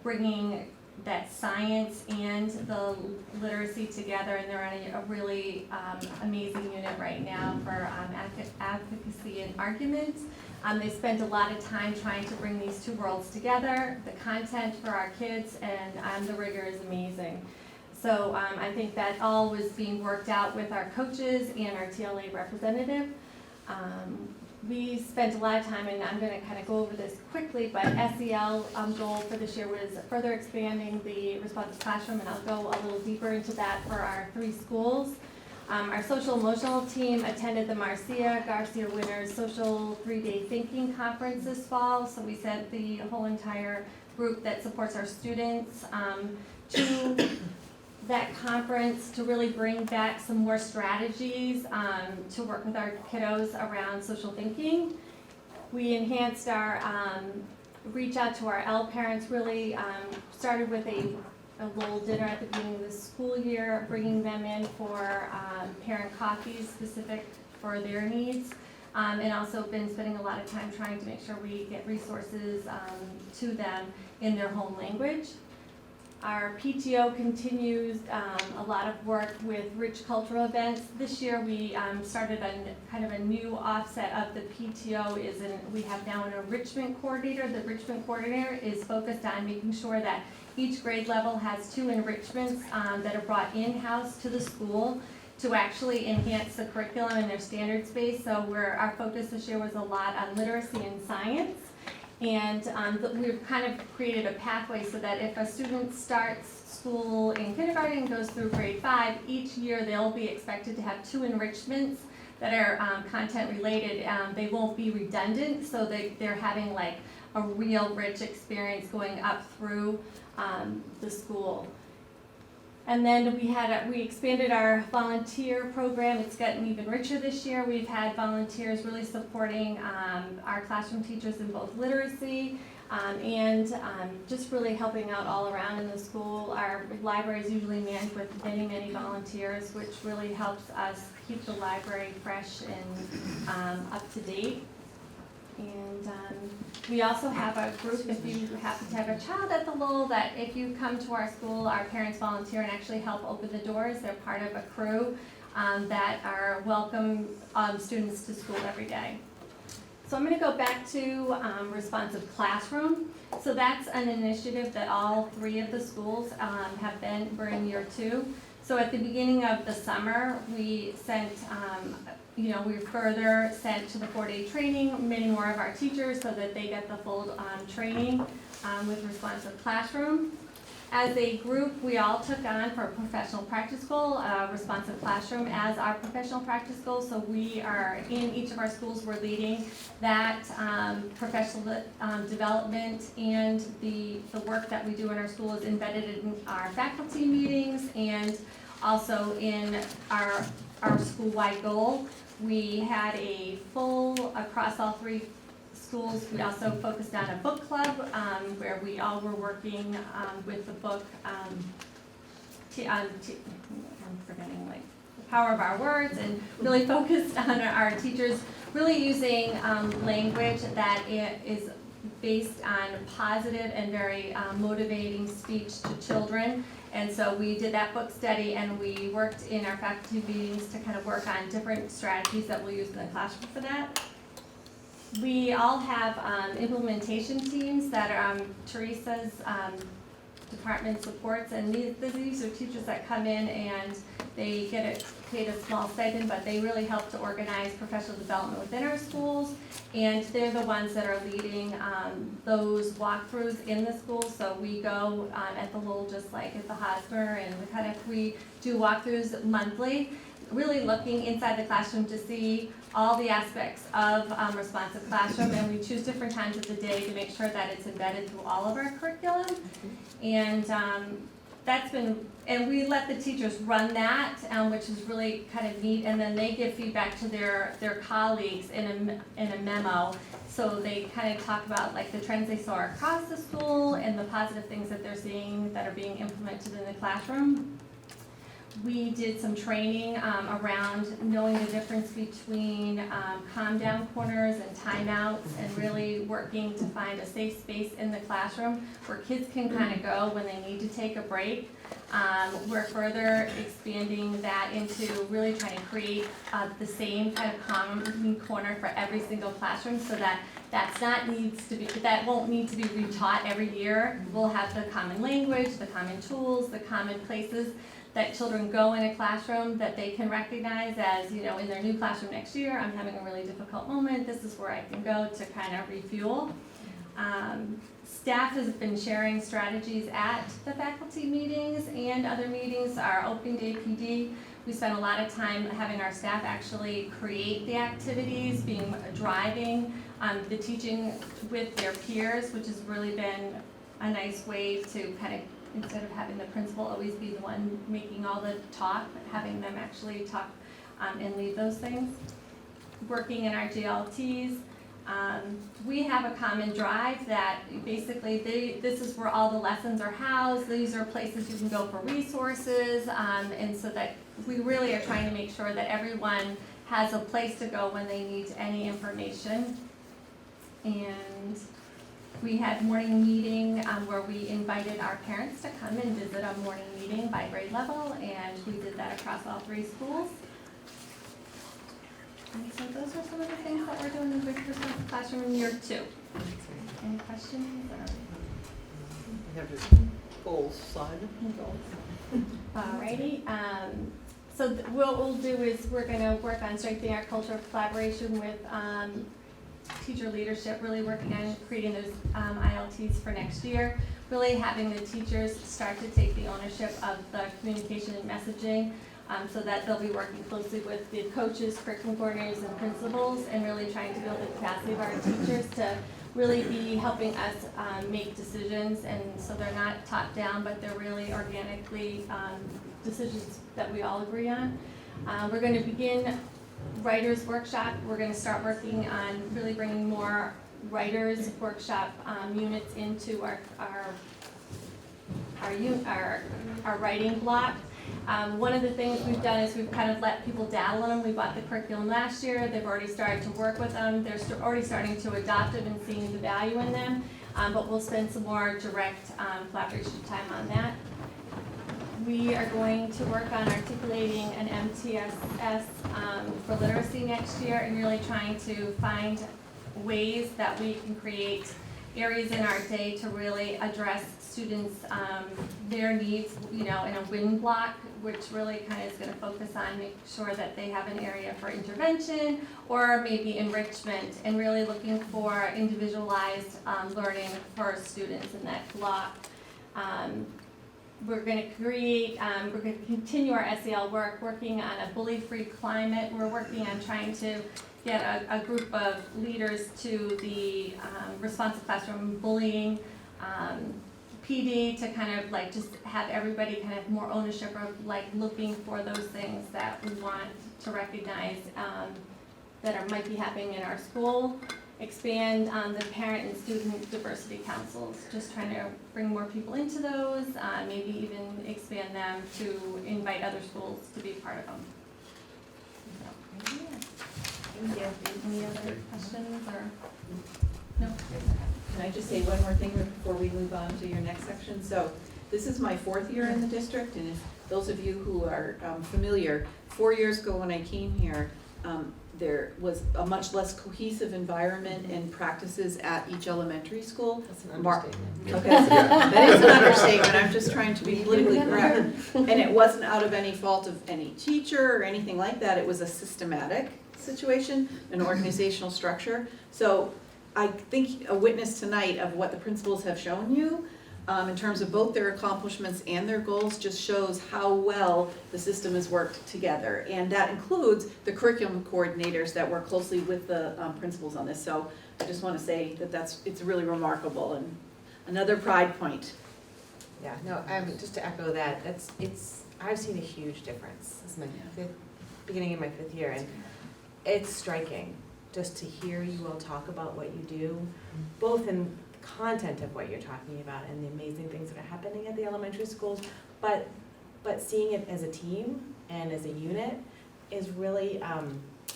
bringing that science and the literacy together, and they're on a really amazing unit right now for advocacy and argument. They spent a lot of time trying to bring these two worlds together, the content for our kids, and the rigor is amazing. So I think that all was being worked out with our coaches and our TLA representative. We spent a lot of time, and I'm going to kind of go over this quickly, but SEL goal for this year was further expanding the responsive classroom, and I'll go a little deeper into that for our 3 schools. Our social emotional team attended the Marcia Garcia Winners Social 3-Day Thinking Conference this fall, so we sent the whole entire group that supports our students to that conference to really bring back some more strategies to work with our kiddos around social thinking. We enhanced our reach out to our L parents, really started with a Lowell dinner at the beginning of the school year, bringing them in for parent coffees specific for their needs, and also been spending a lot of time trying to make sure we get resources to them in their home language. Our PTO continues a lot of work with rich cultural events. This year we started kind of a new offset of the PTO. We have now an enrichment coordinator. The enrichment coordinator is focused on making sure that each grade level has 2 enrichments that are brought in-house to the school to actually enhance the curriculum and their standards base. So our focus this year was a lot on literacy and science. And we've kind of created a pathway so that if a student starts school in kindergarten and goes through grade 5, each year they'll be expected to have 2 enrichments that are content related. They won't be redundant, so they're having like a real rich experience going up through the school. And then we expanded our volunteer program. It's gotten even richer this year. We've had volunteers really supporting our classroom teachers in both literacy and just really helping out all around in the school. Our library is usually manned with many, many volunteers, which really helps us keep the library fresh and up to date. And we also have a group, if you happen to have a child at the Lowell, that if you come to our school, our parents volunteer and actually help open the doors. They're part of a crew that are welcome students to school every day. So I'm going to go back to responsive classroom. So that's an initiative that all 3 of the schools we're in year 2. So at the beginning of the summer, we sent we further sent to the 4-day training many more of our teachers so that they get the full training with responsive classroom. As a group, we all took on for professional practice goal, responsive classroom as our professional practice goal. So we are, in each of our schools, we're leading that professional development, and the work that we do in our school is embedded in our faculty meetings and also in our school-wide goal. We had a full, across all 3 schools, we also focused on a book club where we all were working with the book, I'm forgetting, like, The Power of Our Words, and really focused on our teachers really using language that is based on positive and very motivating speech to children. And so we did that book study, and we worked in our faculty meetings to kind of work on different strategies that we'll use in the classroom for that. We all have implementation teams that are Teresa's department supports, and these are teachers that come in and they get paid a small stipend, but they really help to organize professional development within our schools, and they're the ones that are leading those walkthroughs in the schools. So we go at the Lowell, just like at the Hosmer, and we do walkthroughs monthly, really looking inside the classroom to see all the aspects of responsive classroom, and we choose different times of the day to make sure that it's embedded through all of our curriculum. And that's been, and we let the teachers run that, which is really kind of neat, and then they give feedback to their colleagues in a memo. So they kind of talk about like the trends they saw across the school and the positive things that they're seeing that are being implemented in the classroom. We did some training around knowing the difference between calm down corners and timeouts, and really working to find a safe space in the classroom where kids can kind of go when they need to take a break. We're further expanding that into really trying to create the same kind of calm corner for every single classroom, so that that won't need to be retaught every year. We'll have the common language, the common tools, the common places that children go in a classroom that they can recognize as, you know, in their new classroom next year, I'm having a really difficult moment, this is where I can go to kind of refuel. Staff has been sharing strategies at the faculty meetings and other meetings, our opening day PD. We spent a lot of time having our staff actually create the activities, driving the teaching with their peers, which has really been a nice way to kind of, instead of having the principal always be the one making all the talk, but having them actually talk and lead those things. Working in our GLTs. We have a common drive that basically this is where all the lessons are housed. These are places you can go for resources, and so that we really are trying to make sure that everyone has a place to go when they need any information. And we had morning meeting where we invited our parents to come and visit a morning meeting by grade level, and we did that across all 3 schools. And so those are some of the things that we're doing in the responsive classroom in year 2. Any questions? We have this goals slide. Alrighty. So what we'll do is we're going to work on strengthening our culture of collaboration with teacher leadership, really working on creating those ILTs for next year, really having the teachers start to take the ownership of the communication and messaging, so that they'll be working closely with the coaches, curriculum coordinators, and principals, and really trying to build the capacity of our teachers to really be helping us make decisions, and so they're not top down, but they're really organically decisions that we all agree on. We're going to begin writers workshop. We're going to start working on really bringing more writers workshop units into our writing block. One of the things we've done is we've kind of let people dabble in them. We bought the curriculum last year. They've already started to work with them. They're already starting to adopt them and seeing the value in them. But we'll spend some more direct collaboration time on that. We are going to work on articulating an MTSS for literacy next year, and really trying to find ways that we can create areas in our day to really address students' their needs, you know, in a win block, which really kind of is going to focus on making sure that they have an area for intervention or maybe enrichment, and really looking for individualized learning for students in that block. we're gonna create, we're gonna continue our SEL work, working on a bully-free climate. We're working on trying to get a group of leaders to the responsive classroom bullying, PD, to kind of like just have everybody kind of more ownership of like looking for those things that we want to recognize that might be happening in our school. Expand on the parent and student diversity councils, just trying to bring more people into those, maybe even expand them to invite other schools to be part of them. So, Thank you. any other questions or? No? Can I just say one more thing before we move on to your next section? So this is my 4th year in the district, and if those of you who are familiar, 4 years ago when I came here, there was a much less cohesive environment and practices at each elementary school. That's an Mar- understatement. Okay, that is an understatement, I'm just trying to be politically correct. And it wasn't out of any fault of any teacher or anything like that, it was a systematic situation, an organizational structure. So I think a witness tonight of what the principals have shown you, in terms of both their accomplishments and their goals, just shows how well the system has worked together. And that includes the curriculum coordinators that work closely with the principals on this. So I just want to say that it's really remarkable and another pride point. Yeah, no, just to echo that, I've seen a huge difference. This is my beginning of my 5th year, and it's striking just to hear you all talk about what you do, both in content of what you're talking about and the amazing things that are happening at the elementary schools, but seeing it as a team and as a unit is really,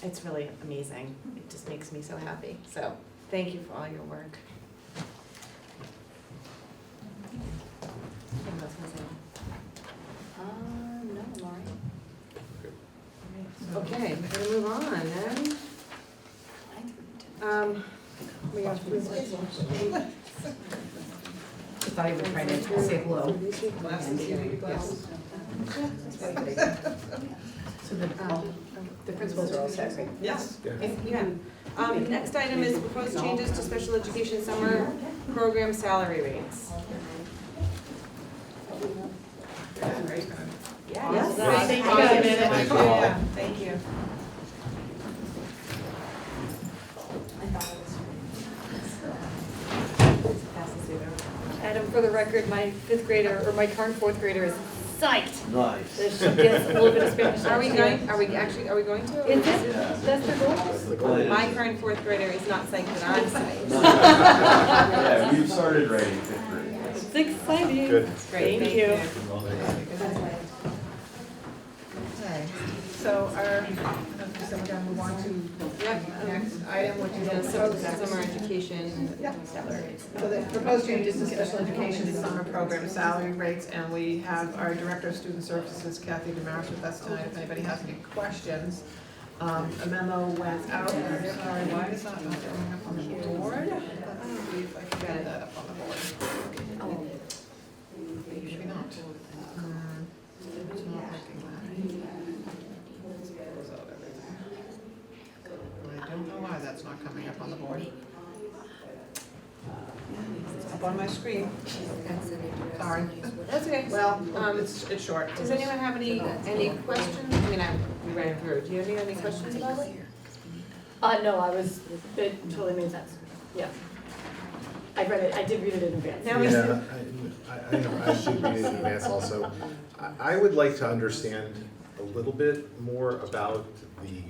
it's really amazing. It just makes me so happy. So thank you for all your work. Anyone else want to say? No, Laurie. Okay, we're gonna move on then. We have I thought you were trying to say hello. So the principals are all set, right? Yes. Yeah. Next item is proposed changes to special education summer program salary rates. Yes. Thank you. Yeah, thank you. Adam, for the record, my 5th grader, or my current 4th grader is psyched. Nice. That she gets a little bit of Spanish. Are we next year. going, are we going to? Is it? That's the goal? My current 4th grader is not psyched, but I'm psyched. Yeah, we've started writing 5th grade. It's exciting. Good. Great, Thank you. Okay, so so we're gonna move on to the next item, which is the Summer education salary rates. So the proposed changes to special education summer program salary rates, and we have our Director of Student Services, Kathy Damaris, with us tonight, if anybody has any questions. A memo went out, sorry, why is that not showing up on the board? Let's see if I can get that up on the board. Maybe not. It's not looking right. Close out everything. I don't know why that's not coming up on the board. It's up on my screen. Sorry. That's okay. Well, it's short. Does anyone have any questions? I mean, we ran it through. Do you have any questions about it? No, it totally made sense. Yeah. I did read it in advance. Now we- Yeah, I did read it in advance also. I would like to understand a little bit more about the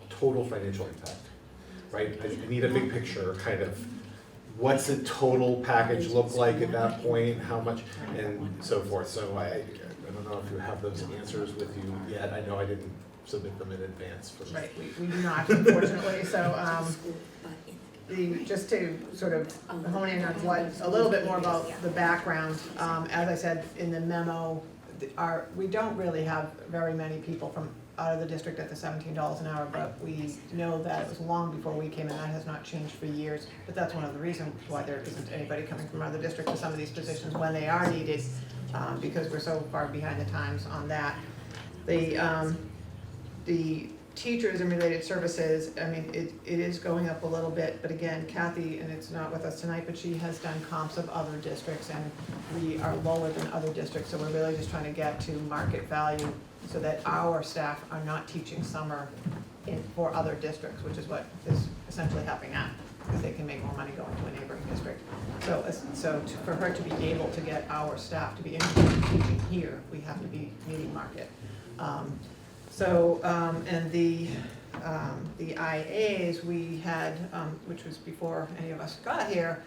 total financial impact, right? I need a big picture, kind of, what's the total package look like at that point, how much, and so forth. So I don't know if you have those answers with you yet. I know I didn't submit them in advance for this. Right, we do not, unfortunately, so, just to sort of hone in on a little bit more about the background, as I said in the memo, we don't really have very many people from out of the district at the $17 an hour, but we know that it was long before we came in, that has not changed for years, but that's one of the reasons why there isn't anybody coming from out of the district to some of these positions when they are needed, because we're so far behind the times on that. The teachers and related services, I mean, it is going up a little bit, but again, Kathy, and it's not with us tonight, but she has done comps of other districts, and we are lower than other districts, so we're really just trying to get to market value so that our staff are not teaching summer for other districts, which is what is essentially happening now, because they can make more money going to a neighboring district. For her to be able to get our staff to be interested in teaching here, we have to be meeting market. And the IAs, we had, which was before any of us got here,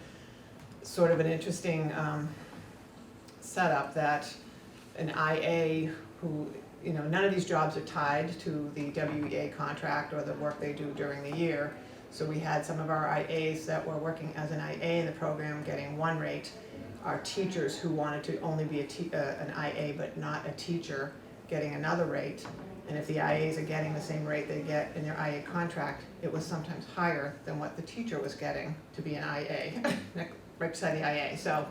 sort of an interesting setup that an IA who, you know, none of these jobs are tied to the WEA contract or the work they do during the year. So we had some of our IAs that were working as an IA in the program getting one rate. Our teachers who wanted to only be an IA but not a teacher getting another rate. And if the IAs are getting the same rate they get in their IA contract, it was sometimes higher than what the teacher was getting to be an IA, right beside the IA. So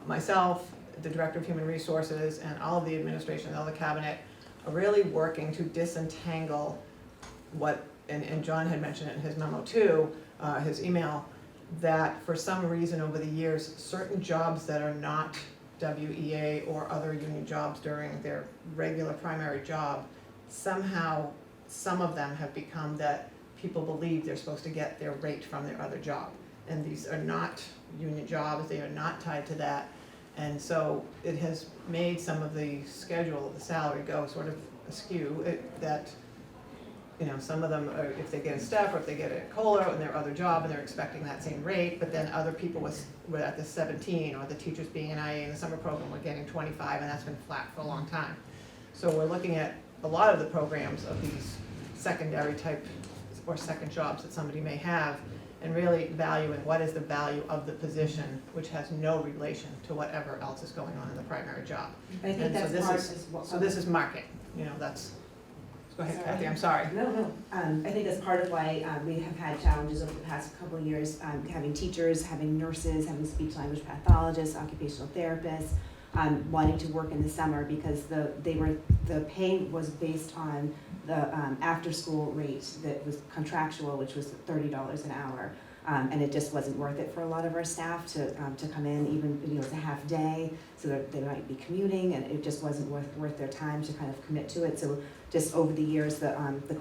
myself, the Director of Human Resources, and all of the administration and all the cabinet are really working to disentangle what, and John had mentioned it in his memo too, his email, that for some reason over the years, certain jobs that are not WEA or other union jobs during their regular primary job, somehow some of them have become that people believe they're supposed to get their rate from their other job. And these are not union jobs, they are not tied to that. And so it has made some of the schedule, the salary go sort of askew, that, you know, some of them are, if they get a step or if they get a COLA in their other job and they're expecting that same rate, but then other people were at the 17, or the teachers being an IA in the summer program were getting 25, and that's been flat for a long time. So we're looking at a lot of the programs of these secondary type or second jobs that somebody may have, and really valuing what is the value of the position, which has no relation to whatever else is going on in the primary job. I think And so that's this part is- as well. So this is market, you know, that's, go ahead Sorry. Kathy, I'm sorry. No. I think that's part of why we have had challenges over the past couple of years, having teachers, having nurses, having speech language pathologists, occupational therapists, wanting to work in the summer because the pay was based on the after school rate that was contractual, which was $30 an hour. And it just wasn't worth it for a lot of our staff to come in, even, you know, it's a half day, so that they might be commuting, and it just wasn't worth their time to kind of commit to it. So just over the years, the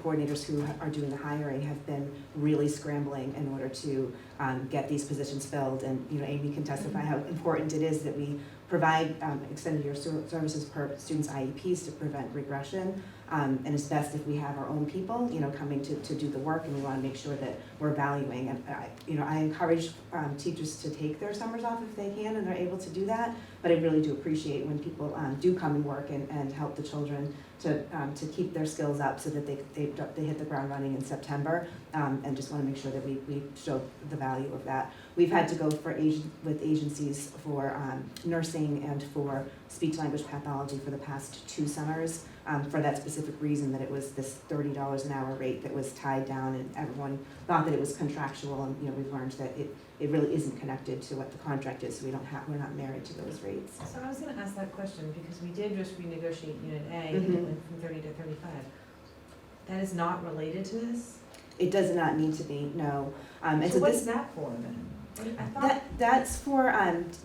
coordinators who are doing the hiring have been really scrambling in order to get these positions filled. And, you know, Amy can testify how important it is that we provide extended year services per students' IEPs to prevent regression. And it's best if we have our own people, you know, coming to do the work, and we want to make sure that we're valuing. And I encourage teachers to take their summers off if they can and they're able to do that. But I really do appreciate when people do come and work and help the children to keep their skills up so that they hit the ground running in September. And just want to make sure that we show the value of that. We've had to go with agencies for nursing and for speech language pathology for the past 2 summers. For that specific reason, that it was this $30 an hour rate that was tied down, and everyone thought that it was contractual, and, you know, we've learned that it really isn't connected to what the contract is, so we're not married to those rates. So I was gonna ask that question, because we did just renegotiate Unit A, and it went from 30 to 35. That is not related to this? It does not need to be, no. And So so what's this, that for then? I thought, that's for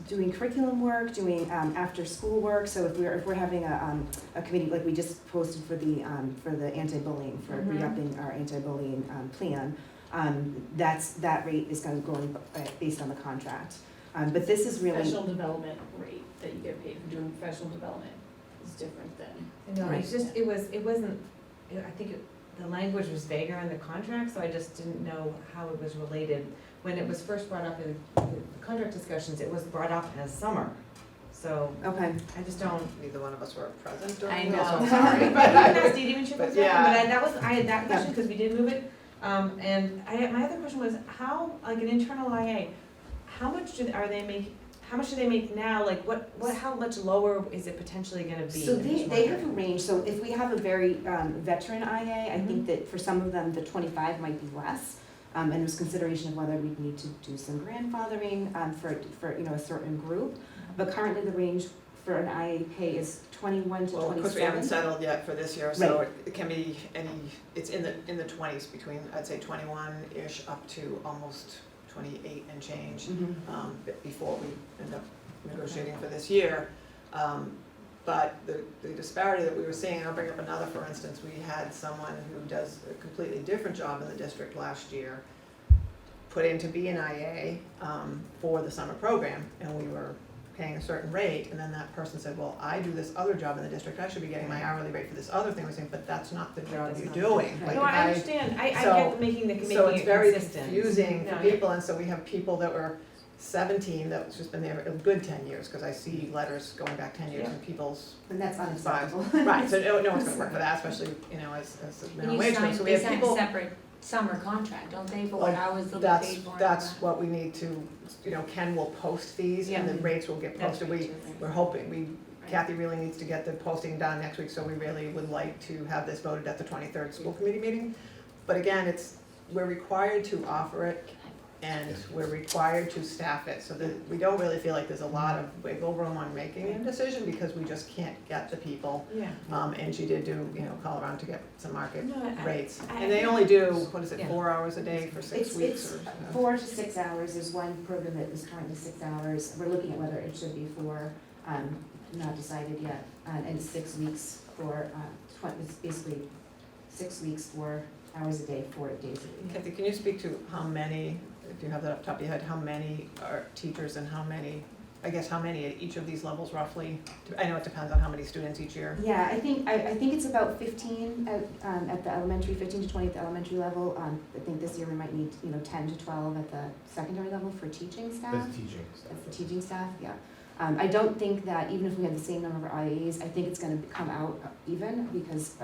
doing curriculum work, doing after school work. So if we're having a committee, like we just posted for the anti-bullying, for re-upping our anti-bullying plan, that rate is kind of going based on the contract. But this is really Professional development rate that you get paid for doing professional development is different than. no, it's just, it wasn't, I think the language was vaguer in the contract, so I just didn't know how it was related. When it was first brought up in the contract discussions, it was brought up as summer. So okay. I just don't. Neither one of us were present during I this, know. so I'm sorry. But I asked Dee when she was But there, yeah. but I had that question because we did move it. And my other question was, how, like an internal IA, how much do they make now? Like how much lower is it potentially gonna be? So I'm just they have a wondering. range. So if we have a very veteran IA, I think that for some of them, the 25 might be less. And there's consideration of whether we need to do some grandfathering for a certain group. But currently the range for an IA pay is 21 to 27? Well, because we haven't settled yet for this year, so Right. it can be it's in the 20s, between, I'd say 21-ish up to almost 28 and change, before we end up negotiating for this year. But the disparity that we were seeing, and I'll bring up another, for instance, we had someone who does a completely different job in the district last year, put in to be an IA for the summer program, and we were paying a certain rate, and then that person said, well, I do this other job in the district, I should be getting my hourly rate for this other thing. We're saying, but that's not the job you're doing. Like, No, if I understand, I so- get making it So it's very consistent. confusing for No, yeah. people, and so we have people that were 17 that's just been there a good 10 years, because I see letters going back 10 years and people's And that's fives. unacceptable. Right, so no one's gonna work for that, especially, as a And minimum you wage rate, sign, so we they have sign a people. separate summer contract, don't they, for what Well, hours they'll be paid for? and That's all that? what we need to, Ken will post these, and the Yeah. rates will get That's posted. great too, right. We're hoping, Kathy really needs to get the posting done next week, so we really would like to have this voted at the 23rd school committee meeting. But again, we're required to offer it, and we're required to staff it, so that we don't really feel like there's a lot of wiggle room on making a decision, because we just can't get the people. Yeah. And she did do, call around to get some market No, rates. I- And they only do, what is it, Yeah. 4 hours a day for 6 weeks? It's or 4 to 6 hours is one program that is currently 6 hours. We're looking at whether it should be 4, not decided yet. And 6 weeks for, it's basically 6 weeks, 4 hours a day, 4 days a week. Kathy, can you speak to how many, if you have that off the top of your head, how many are teachers and how many at each of these levels roughly? I know it depends on how many students each year. Yeah, I think it's about 15 at the elementary, 15 to 20 at the elementary level. I think this year we might need, 10 to 12 at the secondary level for teaching staff. That's teaching stuff. That's the teaching staff, yeah. I don't think that even if we had the same number of IAs, I think it's gonna come out even because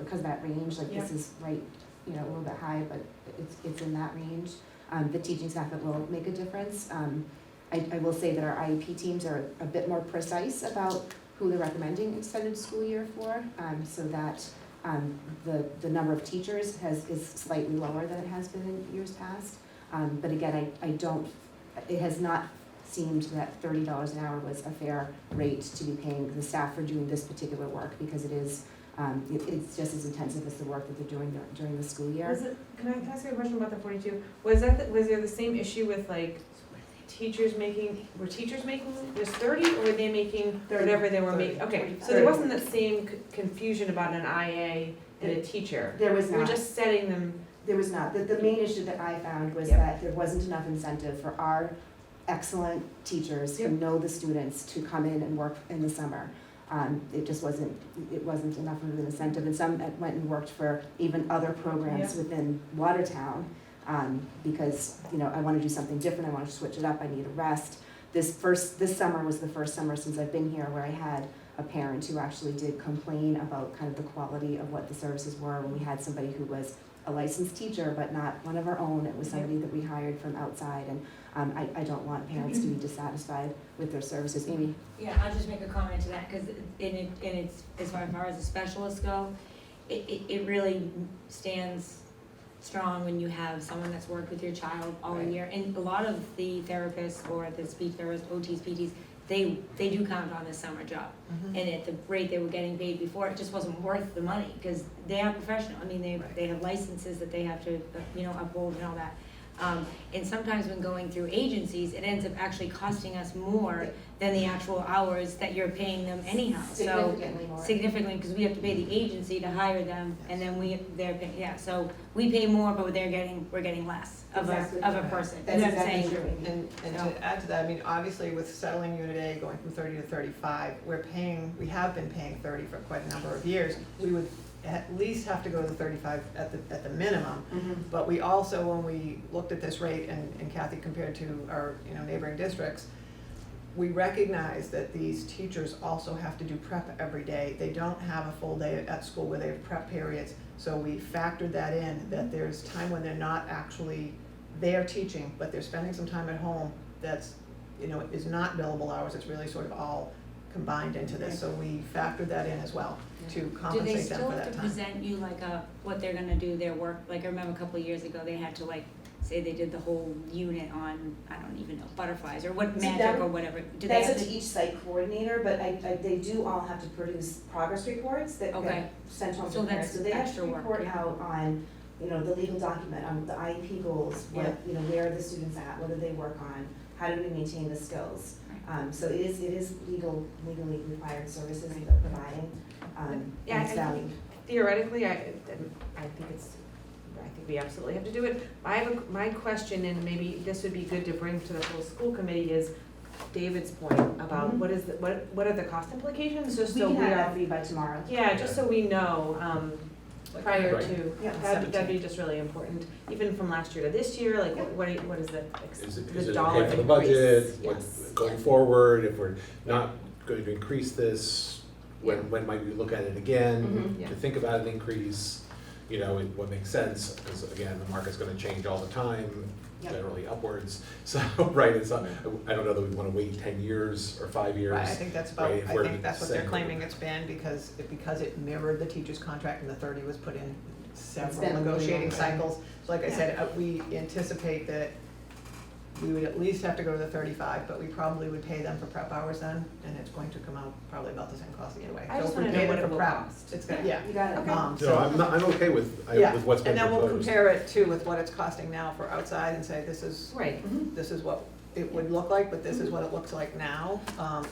because of that range, like this is right, a little bit high, but it's in that range. The teaching staff, it will make a difference. I will say that our IEP teams are a bit more precise about who they're recommending extended school year for, so that the number of teachers is slightly lower than it has been in years past. But again, it has not seemed that $30 an hour was a fair rate to be paying the staff for doing this particular work, because it's just as intensive as the work that they're doing during the school year. Can I ask you a question about the 42? Was there the same issue with like teachers making, was 30 or were they making 30. whatever they were 30. making? Okay, 30. so there wasn't that same confusion about an IA and a teacher? There was We were not. just setting them, There was not. The main issue that I found was Yep. that there wasn't enough incentive for our excellent teachers who Yep. know the students to come in and work in the summer. It just wasn't enough of an incentive, and some went and worked for even other programs Yep. within Watertown, because, I wanna do something different, I wanna switch it up, I need a rest. This summer was the first summer since I've been here where I had a parent who actually did complain about kind of the quality of what the services were, when we had somebody who was a licensed teacher, but not one of our own. It was somebody that we hired from outside, and I don't want parents to be dissatisfied with their services. Amy? Yeah, I'll just make a comment to that, because it's, as far as the specialists go, it really stands strong when you have someone that's worked with your child all Right. year. And a lot of the therapists or the speech therapists, OTs, PTs, they do count on this summer job. Mm-hmm. And at the rate they were getting paid before, it just wasn't worth the money, because they are professional. I mean, Right. they have licenses that they have to, uphold and all that. And sometimes when going through agencies, it ends up actually costing us more than the actual hours that you're paying them anyhow. So Significantly more. significantly, because we have to pay the agency to hire them, and then they're paying, so we pay more, but we're getting less of Exactly. a person. That's You know what I'm exactly saying? true, Amy. And So- to add to that, obviously with settling Unit A going from 30 to 35, we have been paying 30 for quite a number of years. We would at least have to go to the 35 at the minimum. But we also, when we looked at this rate, and Kathy compared to our, neighboring districts, we recognize that these teachers also have to do prep every day. They don't have a full day at school where they have prep periods. So we factored that in, that there's time when they're not actually there teaching, but they're spending some time at home that's, is not billable hours. It's really sort of all combined into this. So we factored that in as well to Do they compensate them still for have that to time. present you what they're gonna do, their work? Like, I remember a couple of years ago, they had to say they did the whole unit on, I don't even know, butterflies or what, See, magic that- or whatever, do they That's have up to? to each site coordinator, but they do all have to produce progress reports that Okay. get sent home So to parents. that's So they have to extra work, report yeah. out on, the legal document, on the IEP goals, Yeah. where are the students at, what do they work on, how do we maintain the skills? So it is legally required services that they're providing, Yeah, and it's I valued. Theoretically, I think we absolutely have to do it. My question, and maybe this would be good to bring to the full school committee, is David's point about Mhm. what are the cost implications, just We so can we have that are, for you by tomorrow. yeah, just so we know, prior Right. to, Yeah. that'd be just really important, even from last year to this year, like, what is the, Is it the dollar okay for the increase? budget, what, Yes. going forward, if we're not going to increase this, when might we look at it again, Mhm. Yeah. to think about an increase, what makes sense, because again, the market's gonna change all the time, Yep. generally upwards, so, right, it's not, I don't know that we wanna wait 10 years or 5 years. Right, I think that's about, right, if I we're think that's what they're saying- claiming it's been, because it mirrored the teacher's contract and the 30 was put in It's several been a really negotiating long time. cycles. So like I Yeah. said, we anticipate that we would at least have to go to the 35, but we probably would pay them for prep hours then, and it's going to come out probably about the same cost anyway. I So just if we wanna pay know what them it for will prep, cost. it's gonna, yeah. You got it. Okay. So, So I'm okay with what's been and then we'll proposed. compare it too with what it's costing now for outside and say, this is right, this is what it would look like, but this is what it looks like now,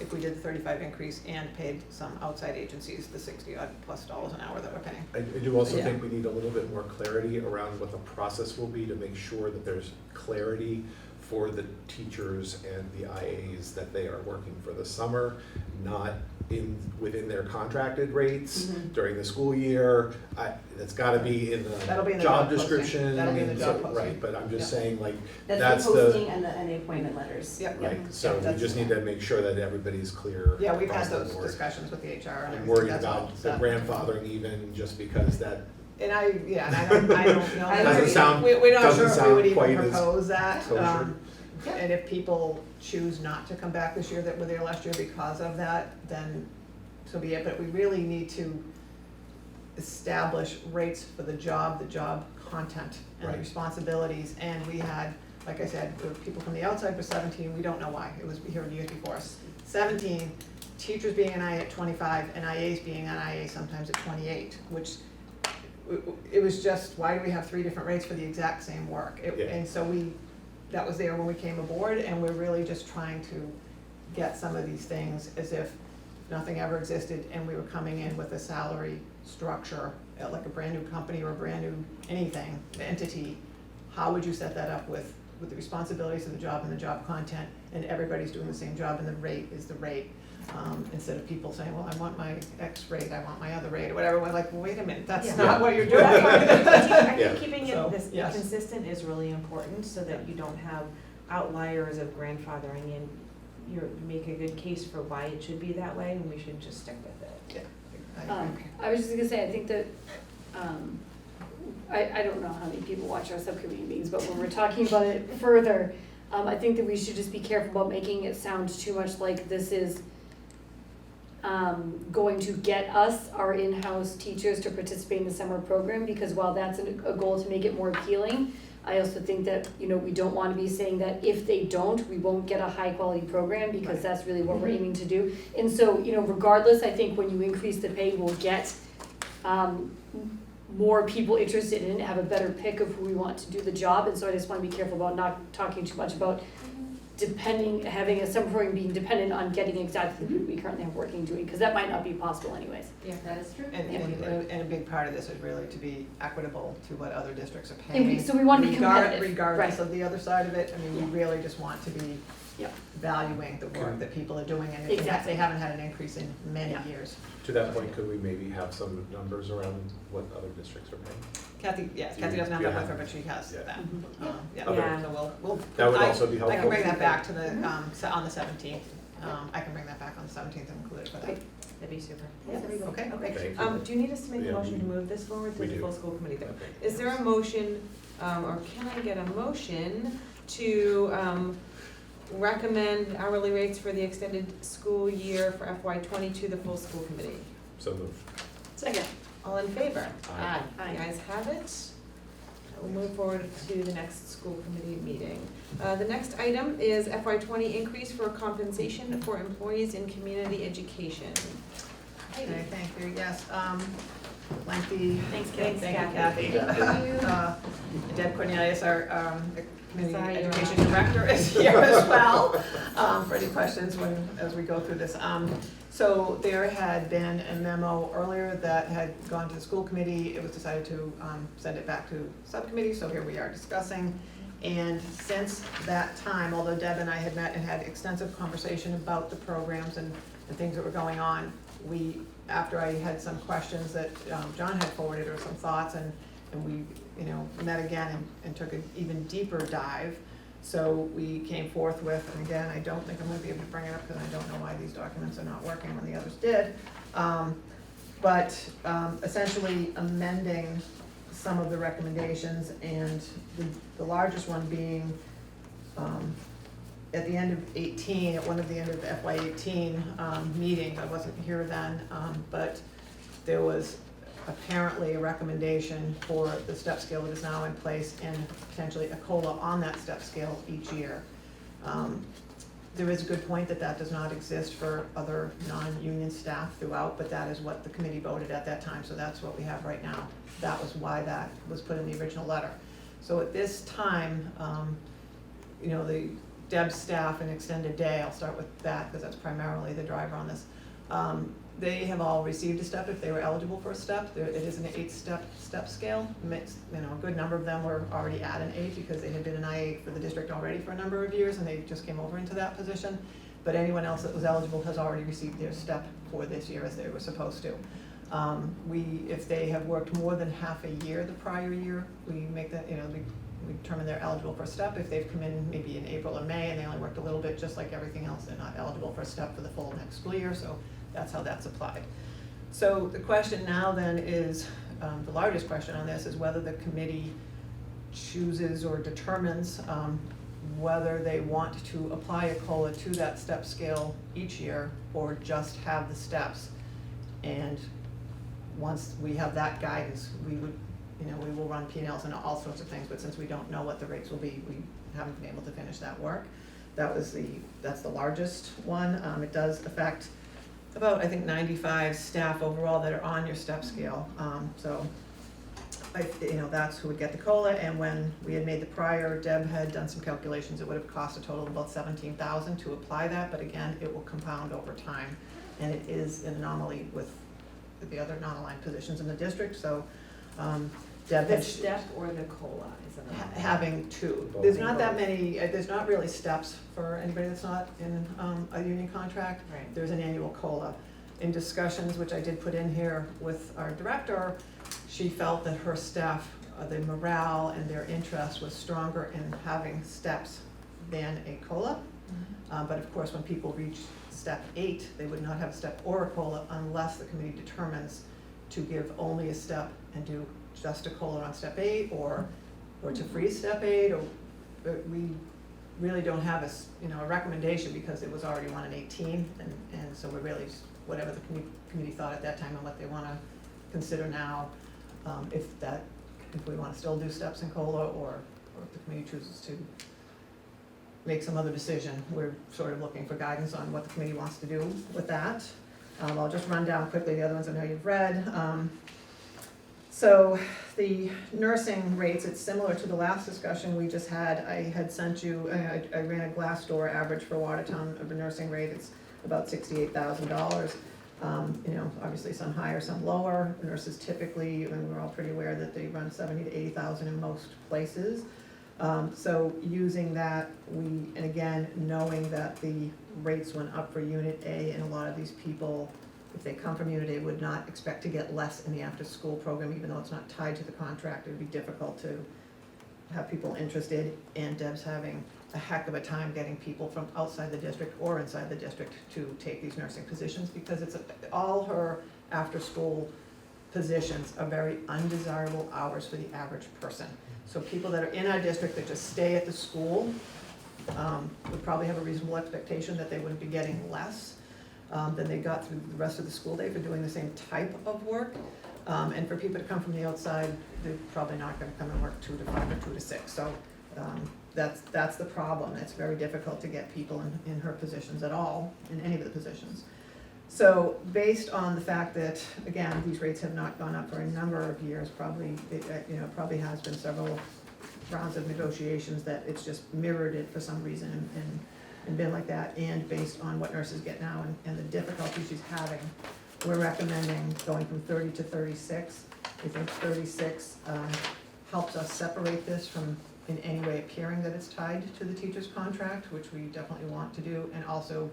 if we did the 35 increase and paid some outside agencies the $60 plus an hour that we're paying. I do also Yeah. think we need a little bit more clarity around what the process will be to make sure that there's clarity for the teachers and the IAs that they are working for the summer, not within their contracted rates Mhm. during the school year. That's gotta be in That'll be in the the job job posting. description. That'll be in the and job so- posting. Right, but I'm just Yeah. saying, like, That's that's the the, posting and the appointment letters. Yep. right, so we that's- just need to make sure that everybody's clear Yeah, we've across had the those board. discussions with the HR and I'm everything, worried that's all about the set. grandfathering even, just because that And I don't know. Doesn't sound- We're not doesn't sure if we sound would even quite as propose that. kosher. And if people choose not to come back this year that were there last year because of that, then so be it. But we really need to establish rates for the job content and the Right. responsibilities. And we had, like I said, there were people from the outside for 17, we don't know why, it was here years before us. 17, teachers being an IA at 25 and IAs being an IA sometimes at 28, which it was just, why do we have 3 different rates for the exact same work? Yeah. And so that was there when we came aboard, and we're really just trying to get some of these things as if nothing ever existed and we were coming in with a salary structure, like a brand new company or a brand new anything, entity. How would you set that up with the responsibilities of the job and the job content, and everybody's doing the same job and the rate is the rate? Instead of people saying, well, I want my X rate, I want my other rate, or whatever, we're like, well, wait a minute, that's Yeah. not what you're doing. I Yeah. think keeping So, it this yes. consistent is really important, so that you don't have outliers of grandfathering in. You make a good case for why it should be that way, and we should just stick with it. I was just gonna say, I think that, I don't know how many people watch our subcommittee meetings, but when we're talking about it further, I think that we should just be careful about making it sound too much like this is going to get us, our in-house teachers, to participate in the summer program, because while that's a goal to make it more appealing, I also think that, we don't wanna be saying that if they don't, we won't get a high-quality program, because Right. that's really what we're aiming to do. And so, regardless, I think when you increase the pay, we'll get, more people interested in it, have a better pick of who we want to do the job, and so I just wanna be careful about not talking too much about having a summer program being dependent on getting exactly the people we currently have working doing, because that might not be possible anyways. Yeah. That is true. And a big part of this is really to be equitable to what other districts are paying. And so we wanna be competitive, Regardless right. of the other side of it, I mean, we really just want to be Yep. valuing the work that people are doing, and Exactly. they haven't had an increase in many Yeah. years. To that point, could we maybe have some numbers around what other districts are paying? Kathy doesn't have that with her, but she has Yeah. that. Mhm. Yeah, Okay. so we'll. That would also be I can helpful. bring that back to the, on the 17th. I can bring that back on the 17th and include it for that. Great. That'd be super. Okay? Okay, Thank you. do you need us to make a Yeah, motion to we- move this forward to we the do. full school committee? Okay. Is there a motion, or can I get a motion to, recommend hourly rates for the extended school year for FY '20 to the full school committee? So moved. Second. All in favor? Aye. You guys have it? we'll move forward to the next school committee meeting. The next item is FY20 increase for compensation for employees in community education. Okay, thank you, yes, lengthy. Thanks, Thank you, Kathy. Kathy. Deb Cornelius, our community Sorry, you're education director, is here as well, for any questions as we go through this. So there had been a memo earlier that had gone to the school committee. It was decided to send it back to subcommittee, so here we are discussing. And since that time, although Deb and I had met and had extensive conversation about the programs and things that were going on, after I had some questions that John had forwarded or some thoughts, and we met again and took an even deeper dive. So we came forth with, and again, I don't think I'm gonna be able to bring it up because I don't know why these documents are not working when the others did. But essentially amending some of the recommendations, and the largest one being at the end of 18, at one of the end of the FY18 meetings, I wasn't here then, but there was apparently a recommendation for the step scale that is now in place and potentially a COLA on that step scale each year. There is a good point that does not exist for other non-union staff throughout, but that is what the committee voted at that time, so that's what we have right now. That was why that was put in the original letter. So at this time, the Deb's staff and extended day, I'll start with that because that's primarily the driver on this. They have all received a step if they were eligible for a step. It is an 8-step scale. A good number of them were already at an 8 because they had been an I-8 for the district already for a number of years and they just came over into that position. But anyone else that was eligible has already received their step for this year as they were supposed to. If they have worked more than half a year the prior year, we make that, we determine they're eligible for a step. If they've come in maybe in April or May and they only worked a little bit, just like everything else, they're not eligible for a step for the full next school year, so that's how that's applied. So the question now then is, the largest question on this is whether the committee chooses or determines whether they want to apply a COLA to that step scale each year or just have the steps. And once we have that guidance, we will run P&Ls and all sorts of things, but since we don't know what the rates will be, we haven't been able to finish that work. That's the largest one. It does affect about, I think, 95 staff overall that are on your step scale. That's who would get the COLA, and when we had made the prior, Deb had done some calculations, it would have cost a total of about $17,000 to apply that, but again, it will compound over time. And it is an anomaly with the other non-aligned positions in the district, so Deb The had. step or the COLA is another. Having two. There's not that many, there's not really steps for anybody that's not in a union contract. Right. There's an annual COLA. In discussions, which I did put in here with our director, she felt that her staff, the morale and their interest was stronger in having steps than a COLA. But of course, when people reach step 8, they would not have a step or a COLA unless the committee determines to give only a step and do just a COLA on step 8 or to freeze step 8, or we really don't have a recommendation because it was already one in 18, and so we're really whatever the committee thought at that time and what they want to consider now, if we want to still do steps in COLA or if the committee chooses to make some other decision. We're sort of looking for guidance on what the committee wants to do with that. I'll just run down quickly the other ones I know you've read. So the nursing rates, it's similar to the last discussion we just had. I had sent you, I ran a Glassdoor average for Watertown of a nursing rate. It's about $68,000. Obviously some higher, some lower. Nurses typically, and we're all pretty aware that they run 70 to 80,000 in most places. So using that, and again, knowing that the rates went up for Unit A, and a lot of these people, if they come from Unit A, would not expect to get less in the after-school program, even though it's not tied to the contract. It would be difficult to have people interested, and Deb's having a heck of a time getting people from outside the district or inside the district to take these nursing positions, because it's all her after-school positions are very undesirable hours for the average person. So people that are in our district that just stay at the school would probably have a reasonable expectation that they wouldn't be getting less than they got through the rest of the school day for doing the same type of work. And for people to come from the outside, they're probably not gonna come and work 2 to 5 or 2 to 6. So that's the problem. It's very difficult to get people in her positions at all, in any of the positions. So based on the fact that, again, these rates have not gone up for a number of years, probably, probably has been several rounds of negotiations that it's just mirrored it for some reason and been like that, and based on what nurses get now and the difficulty she's having, we're recommending going from 30 to 36. We think 36 helps us separate this from in any way appearing that it's tied to the teacher's contract, which we definitely want to do, and also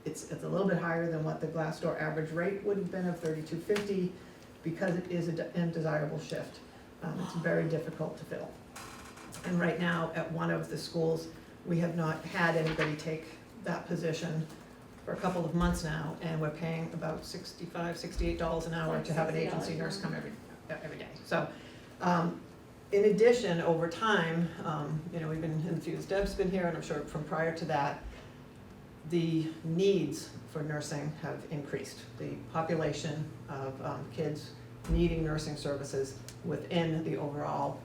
it's a little bit higher than what the Glassdoor average rate would have been of $32.50 because it is an undesirable shift. It's very difficult to fill. And right now, at one of the schools, we have not had anybody take that position for a couple of months now, and we're paying about $65, $68 an hour to have an agency nurse come every day. So, in addition, over time, we've been infused, Deb's been here, and I'm sure from prior to that, the needs for nursing have increased. The population of kids needing nursing services within the overall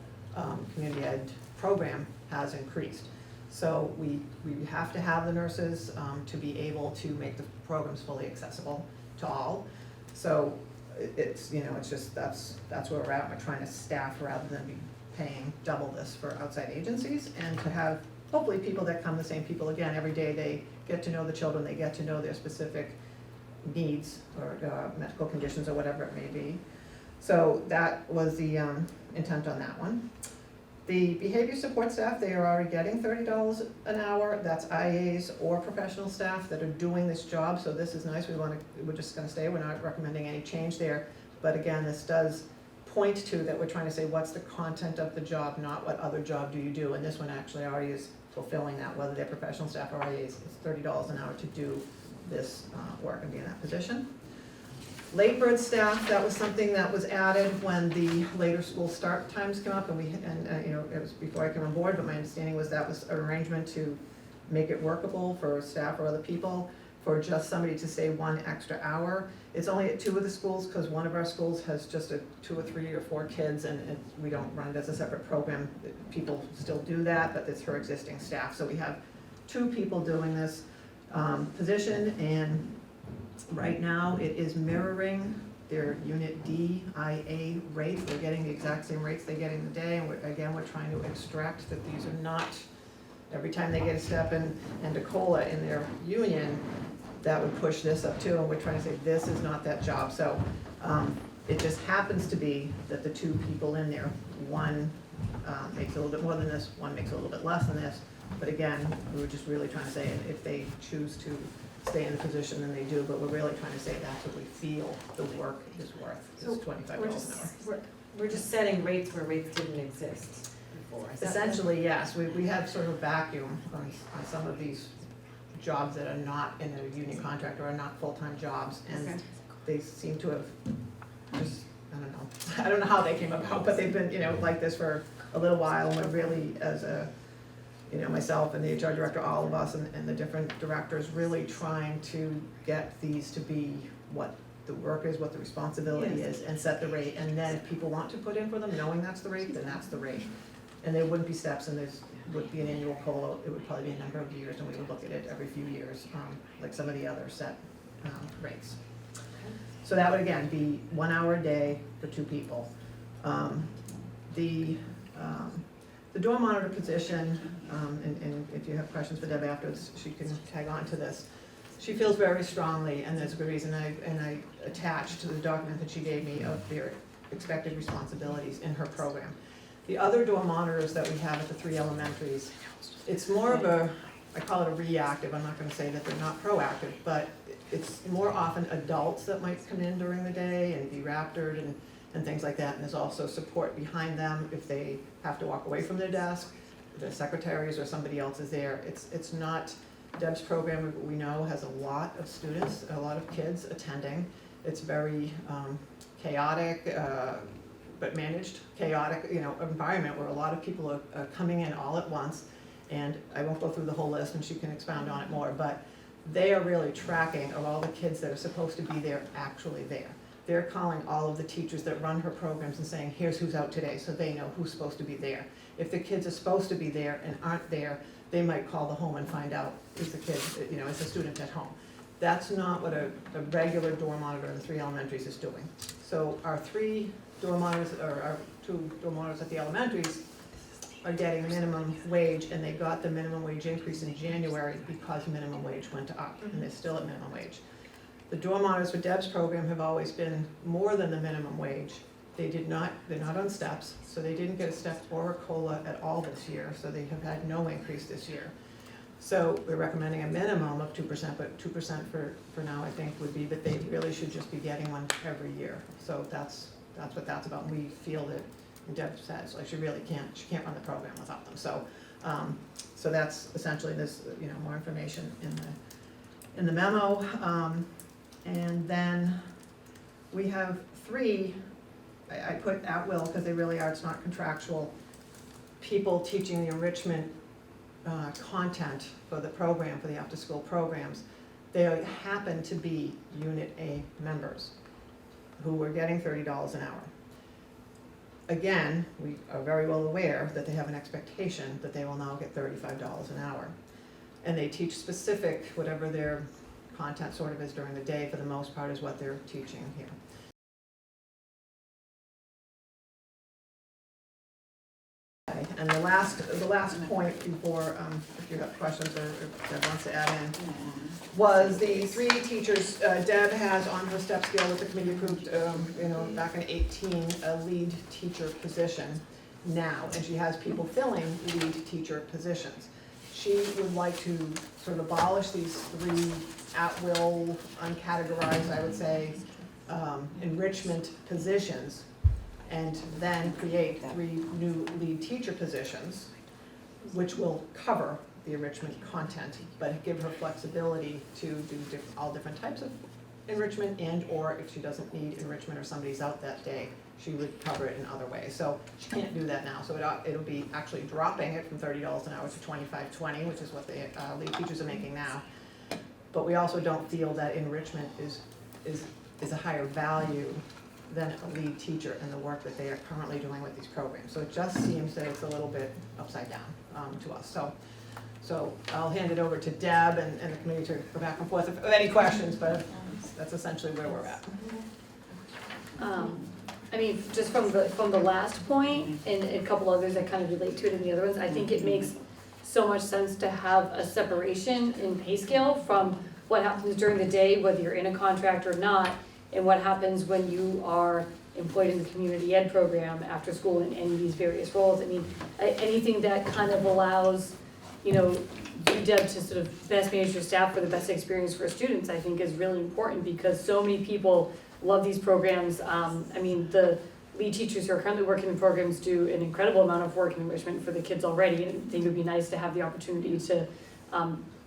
community ed program has increased. So we have to have the nurses to be able to make the programs fully accessible to all. So it's just that's where we're at. We're trying to staff rather than be paying double this for outside agencies, and to have hopefully people that come, the same people again every day. They get to know the children, they get to know their specific needs or medical conditions or whatever it may be. So that was the intent on that one. The behavior support staff, they are already getting $30 an hour. That's IAs or professional staff that are doing this job. So this is nice. We're just gonna stay. We're not recommending any change there. But again, this does point to that we're trying to say what's the content of the job, not what other job do you do. And this one actually already is fulfilling that, whether they're professional staff or IAs. It's $30 an hour to do this work and be in that position. Late bird staff, that was something that was added when the later school start times came up, and it was before I came on board, but my understanding was that was an arrangement to make it workable for staff or other people, for just somebody to stay 1 extra hour. It's only at 2 of the schools, because one of our schools has just 2 or 3 or 4 kids, and we don't run it as a separate program. People still do that, but it's her existing staff. So we have 2 people doing this position, and right now it is mirroring their Unit D IA rate. They're getting the exact same rates they get in the day, and we're trying to extract that these are not, every time they get a step and a COLA in their union, that would push this up too, and we're trying to say this is not that job. So it just happens to be that the 2 people in there, one makes a little bit more than this, one makes a little bit less than this, but again, we were just really trying to say if they choose to stay in the position, then they do, but we're really trying to say that's what we feel the work is worth, is $25 an hour. We're just setting rates where rates didn't exist before. Essentially, yes, we have sort of a vacuum on some of these jobs that are not in a union contract or are not full-time jobs, and they seem to have just, I don't know how they came about, but they've been, like this for a little while, and we're really, as a, myself and the HR director, all of us and the different directors, really trying to get these to be what the work is, what the responsibility is, and set the rate. And then if people want to put in for them, knowing that's the rate, then that's the rate. And there wouldn't be steps, and there would be an annual COLA. It would probably be a number of years, and we would look at it every few years, like some of the other set rates. So that would, again, be 1 hour a day for 2 people. The door monitor position, and if you have questions for Deb afterwards, she can tag on to this. She feels very strongly, and there's a good reason, I attached to the document that she gave me of their expected responsibilities in her program. The other door monitors that we have at the 3 elementaries, it's more of a, I call it a reactive. I'm not gonna say that they're not proactive, but it's more often adults that might come in during the day and be raptured and things like that. And there's also support behind them if they have to walk away from their desk, the secretaries or somebody else is there. It's not, Deb's program, we know, has a lot of students, a lot of kids attending. It's very chaotic, but managed, chaotic, environment where a lot of people are coming in all at once. And I won't go through the whole list, and she can expound on it more, but they are really tracking of all the kids that are supposed to be there actually there. they're calling all of the teachers that run her programs and saying, here's who's out today, so they know who's supposed to be there. If the kids are supposed to be there and aren't there, they might call the home and find out, is the kid, is the student at home? That's not what a regular door monitor in the 3 elementaries is doing. So our 3 door monitors, or our 2 door monitors at the elementaries are getting minimum wage, and they got the minimum wage increase in January because minimum wage went up, and they're still at minimum wage. The door monitors for Deb's program have always been more than the minimum wage. They're not on steps, so they didn't get a step or a COLA at all this year, so they have had no increase this year. So we're recommending a minimum of 2%, but 2% for now, I think, would be, but they really should just be getting one every year. So that's what that's about. We feel that, and Deb says, like, she can't run the program without them. So that's essentially this, more information in the memo. And then we have 3, I put at will because they really are, it's not contractual, people teaching the enrichment content for the program, for the after-school programs. They happen to be Unit A members who were getting $30 an hour. Again, we are very well aware that they have an expectation that they will now get $35 an hour. And they teach specific, whatever their content sort of is during the day, for the most part, is what they're teaching here. And the last point before, if you have questions or if Deb wants to add in, was the 3 teachers, Deb has on her step scale that the committee approved, back in 18, a lead teacher position now, and she has people filling lead teacher positions. She would like to sort of abolish these 3 at-will, uncategorized, I would say, enrichment positions, and then create 3 new lead teacher positions, which will cover the enrichment content, but give her flexibility to do all different types of enrichment, and or if she doesn't need enrichment or somebody's out that day, she would cover it in other ways. So she can't do that now, so it'll be actually dropping it from $30 an hour to $25.20, which is what the lead teachers are making now. But we also don't feel that enrichment is a higher value than a lead teacher and the work that they are currently doing with these programs. So it just seems that it's a little bit upside down to us. So I'll hand it over to Deb and the committee to go back and forth if any questions, but that's essentially where we're at. I mean, just from the last point and a couple others that kind of relate to it and the other ones, I think it makes so much sense to have a separation in pay scale from what happens during the day, whether you're in a contract or not, and what happens when you are employed in the community ed program after school in any of these various roles. I mean, anything that kind of allows, you Deb to sort of best manage your staff for the best experience for students, I think is really important because so many people love these programs. I mean, the lead teachers who are currently working in programs do an incredible amount of work in enrichment for the kids already, and I think it would be nice to have the opportunity to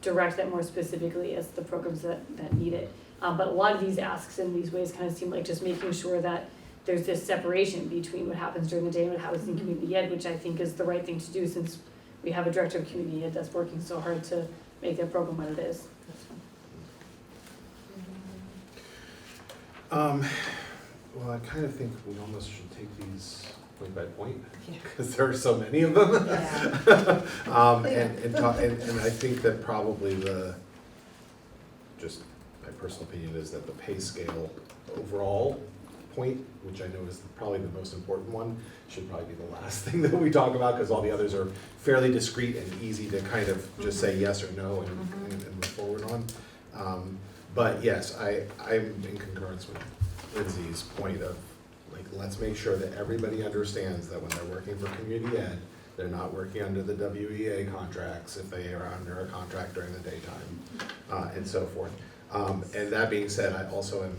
direct that more specifically as the programs that need it. But a lot of these asks in these ways kind of seem like just making sure that there's this separation between what happens during the day and what happens in community ed, which I think is the right thing to do since we have a director of community ed that's working so hard to make that program what it is. Well, I kind of think we almost should take these point by point, because there are so many of them. Yeah. And I think that probably just my personal opinion is that the pay scale overall point, which I know is probably the most important one, should probably be the last thing that we talk about, because all the others are fairly discrete and easy to kind of just say yes or no and move forward on. But yes, I'm in concurrence with Lindsay's point of, like, let's make sure that everybody understands that when they're working for community ed, they're not working under the WEA contracts if they are under a contract during the daytime, and so forth. And that being said, I also am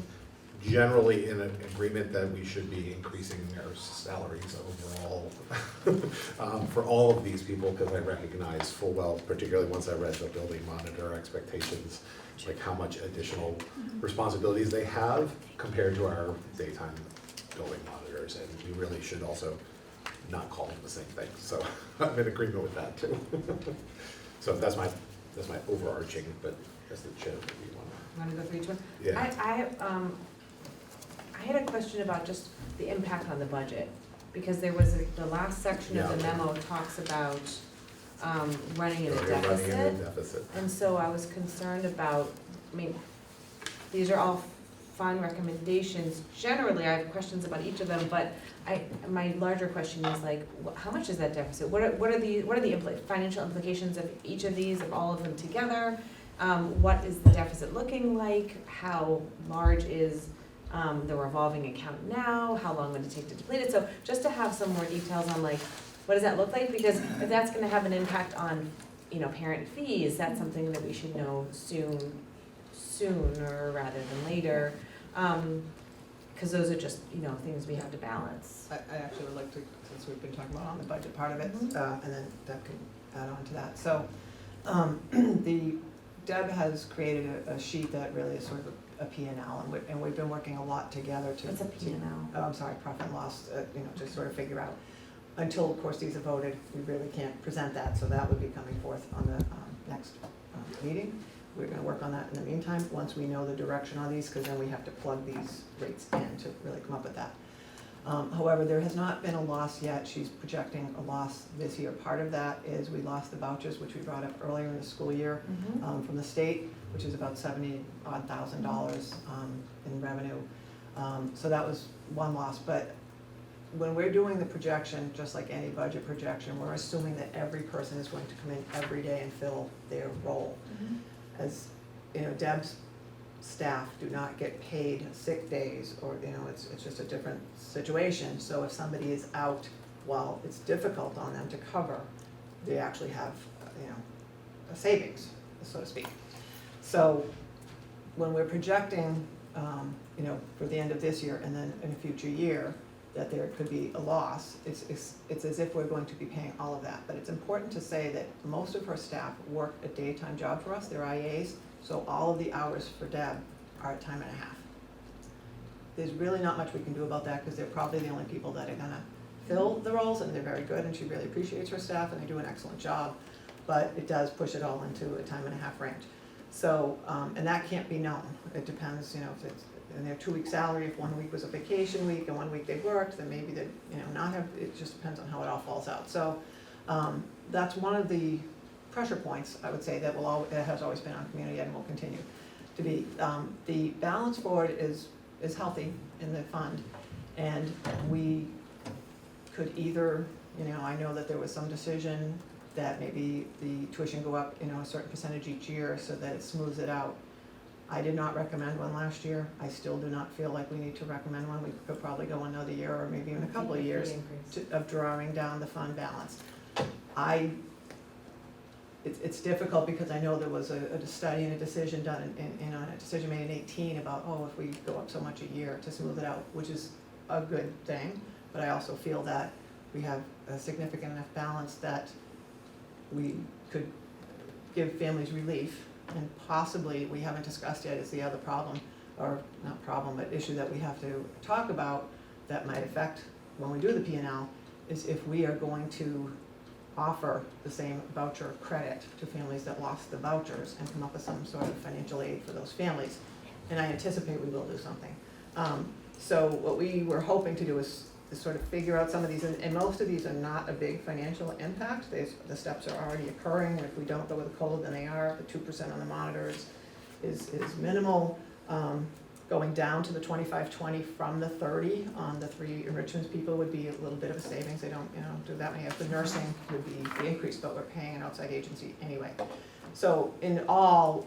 generally in agreement that we should be increasing our salaries overall for all of these people, because I recognize full well, particularly once I read the building monitor expectations, like how much additional responsibilities they have compared to our daytime building monitors, and we really should also not call them the same thing. So I'm in agreement with that too. So that's my overarching, but as the chair, maybe you want to. Want to go for each one? Yeah. I I had a question about just the impact on the budget, because there was, the last section of the Yeah. memo talks about, running in a You're running in a deficit. deficit. And so I was concerned about, I mean, these are all fun recommendations. Generally, I have questions about each of them, but my larger question is like, how much is that deficit? What are the financial implications of each of these, of all of them together? What is the deficit looking like? How large is the revolving account now? How long would it take to deplete it? So just to have some more details on like, what does that look like? Because if that's gonna have an impact on, parent fees, that's something that we should know sooner rather than later. Cause those are just, things we have to balance. I actually would like to, since we've been talking about on the budget part of it, and then Deb can add on to that. So, Deb has created a sheet that really is sort of a P&L, and we've been working a lot together to. What's a P&L? Oh, I'm sorry, profit and loss, to sort of figure out. Until, of course, these are voted, we really can't present that, so that would be coming forth on the next meeting. We're gonna work on that in the meantime, once we know the direction on these, because then we have to plug these rates in to really come up with that. However, there has not been a loss yet. She's projecting a loss this year. Part of that is we lost the vouchers, which we brought up earlier in the school year, from the state, which is about $70,000 in revenue. So that was one loss, but when we're doing the projection, just like any budget projection, we're assuming that every person is going to come in every day and fill their role. As, Deb's staff do not get paid sick days, or, it's just a different situation. So if somebody is out, while it's difficult on them to cover, they actually have, a savings, so to speak. So when we're projecting, for the end of this year and then in a future year, that there could be a loss, it's as if we're going to be paying all of that. But it's important to say that most of her staff work a daytime job for us, they're IAs, so all of the hours for Deb are at time and a half. There's really not much we can do about that, because they're probably the only people that are gonna fill the roles, and they're very good, and she really appreciates her staff, and they do an excellent job, but it does push it all into a time and a half range. So, and that can't be known. It depends, if it's in their 2-week salary, if 1 week was a vacation week and 1 week they worked, then maybe they, not have, it just depends on how it all falls out. So, that's one of the pressure points, I would say, that has always been on community ed and will continue to be. The balance for it is healthy in the fund, and we could either, I know that there was some decision that maybe the tuition go up, a certain percentage each year so that it smooths it out. I did not recommend one last year. I still do not feel like we need to recommend one. We could probably go another year or maybe even a couple of years of drawing down the fund balance. It's difficult because I know there was a study and a decision done a decision made in 2018 about, if we go up so much a year to smooth it out, which is a good thing. But I also feel that we have a significant enough balance that we could give families relief. And possibly, we haven't discussed yet, is the other problem, or not problem, but issue that we have to talk about that might affect when we do the P&L, is if we are going to offer the same voucher credit to families that lost the vouchers and come up with some sort of financial aid for those families. And I anticipate we will do something. So what we were hoping to do is sort of figure out some of these, and most of these are not a big financial impact. The steps are already occurring. If we don't go with the COLA, then they are. The 2% on the monitors is minimal. Going down to the 25-20 from the 30 on the 3 enrichments people would be a little bit of a savings. They don't, do that many. The nursing would be the increase, but we're paying an outside agency anyway. So in all,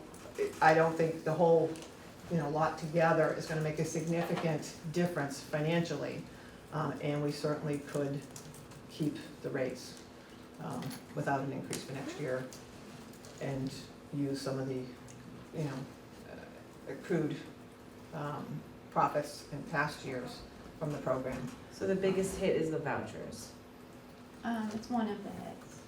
I don't think the whole, lot together is going to make a significant difference financially. And we certainly could keep the rates without an increase for next year and use some of the, accrued profits in past years from the program. So the biggest hit is the vouchers. It's one of the hits.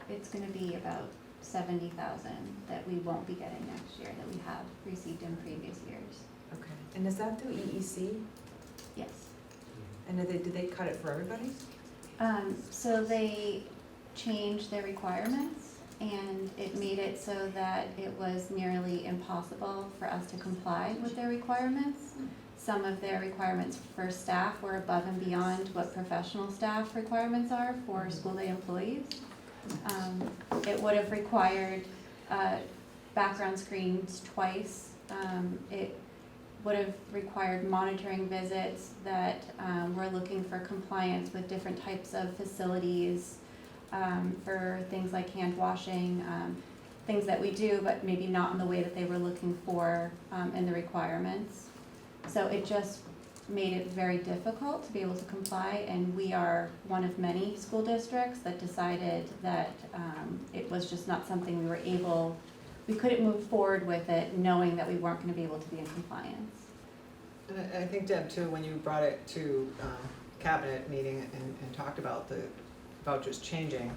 It's gonna be about 70,000 that we won't be getting next year that we have received in previous years. Okay. And is that through EEC? Yes. And did they cut it for everybody? So they changed their requirements, and it made it so that it was nearly impossible for us to comply with their requirements. some of their requirements for staff were above and beyond what professional staff requirements are for school day employees. It would have required background screens twice. It would have required monitoring visits that were looking for compliance with different types of facilities for things like hand washing, things that we do, but maybe not in the way that they were looking for in the requirements. So it just made it very difficult to be able to comply, and we are one of many school districts that decided that it was just not something we couldn't move forward with it knowing that we weren't gonna be able to be in compliance. And I think Deb too, when you brought it to cabinet meeting and talked about the vouchers changing,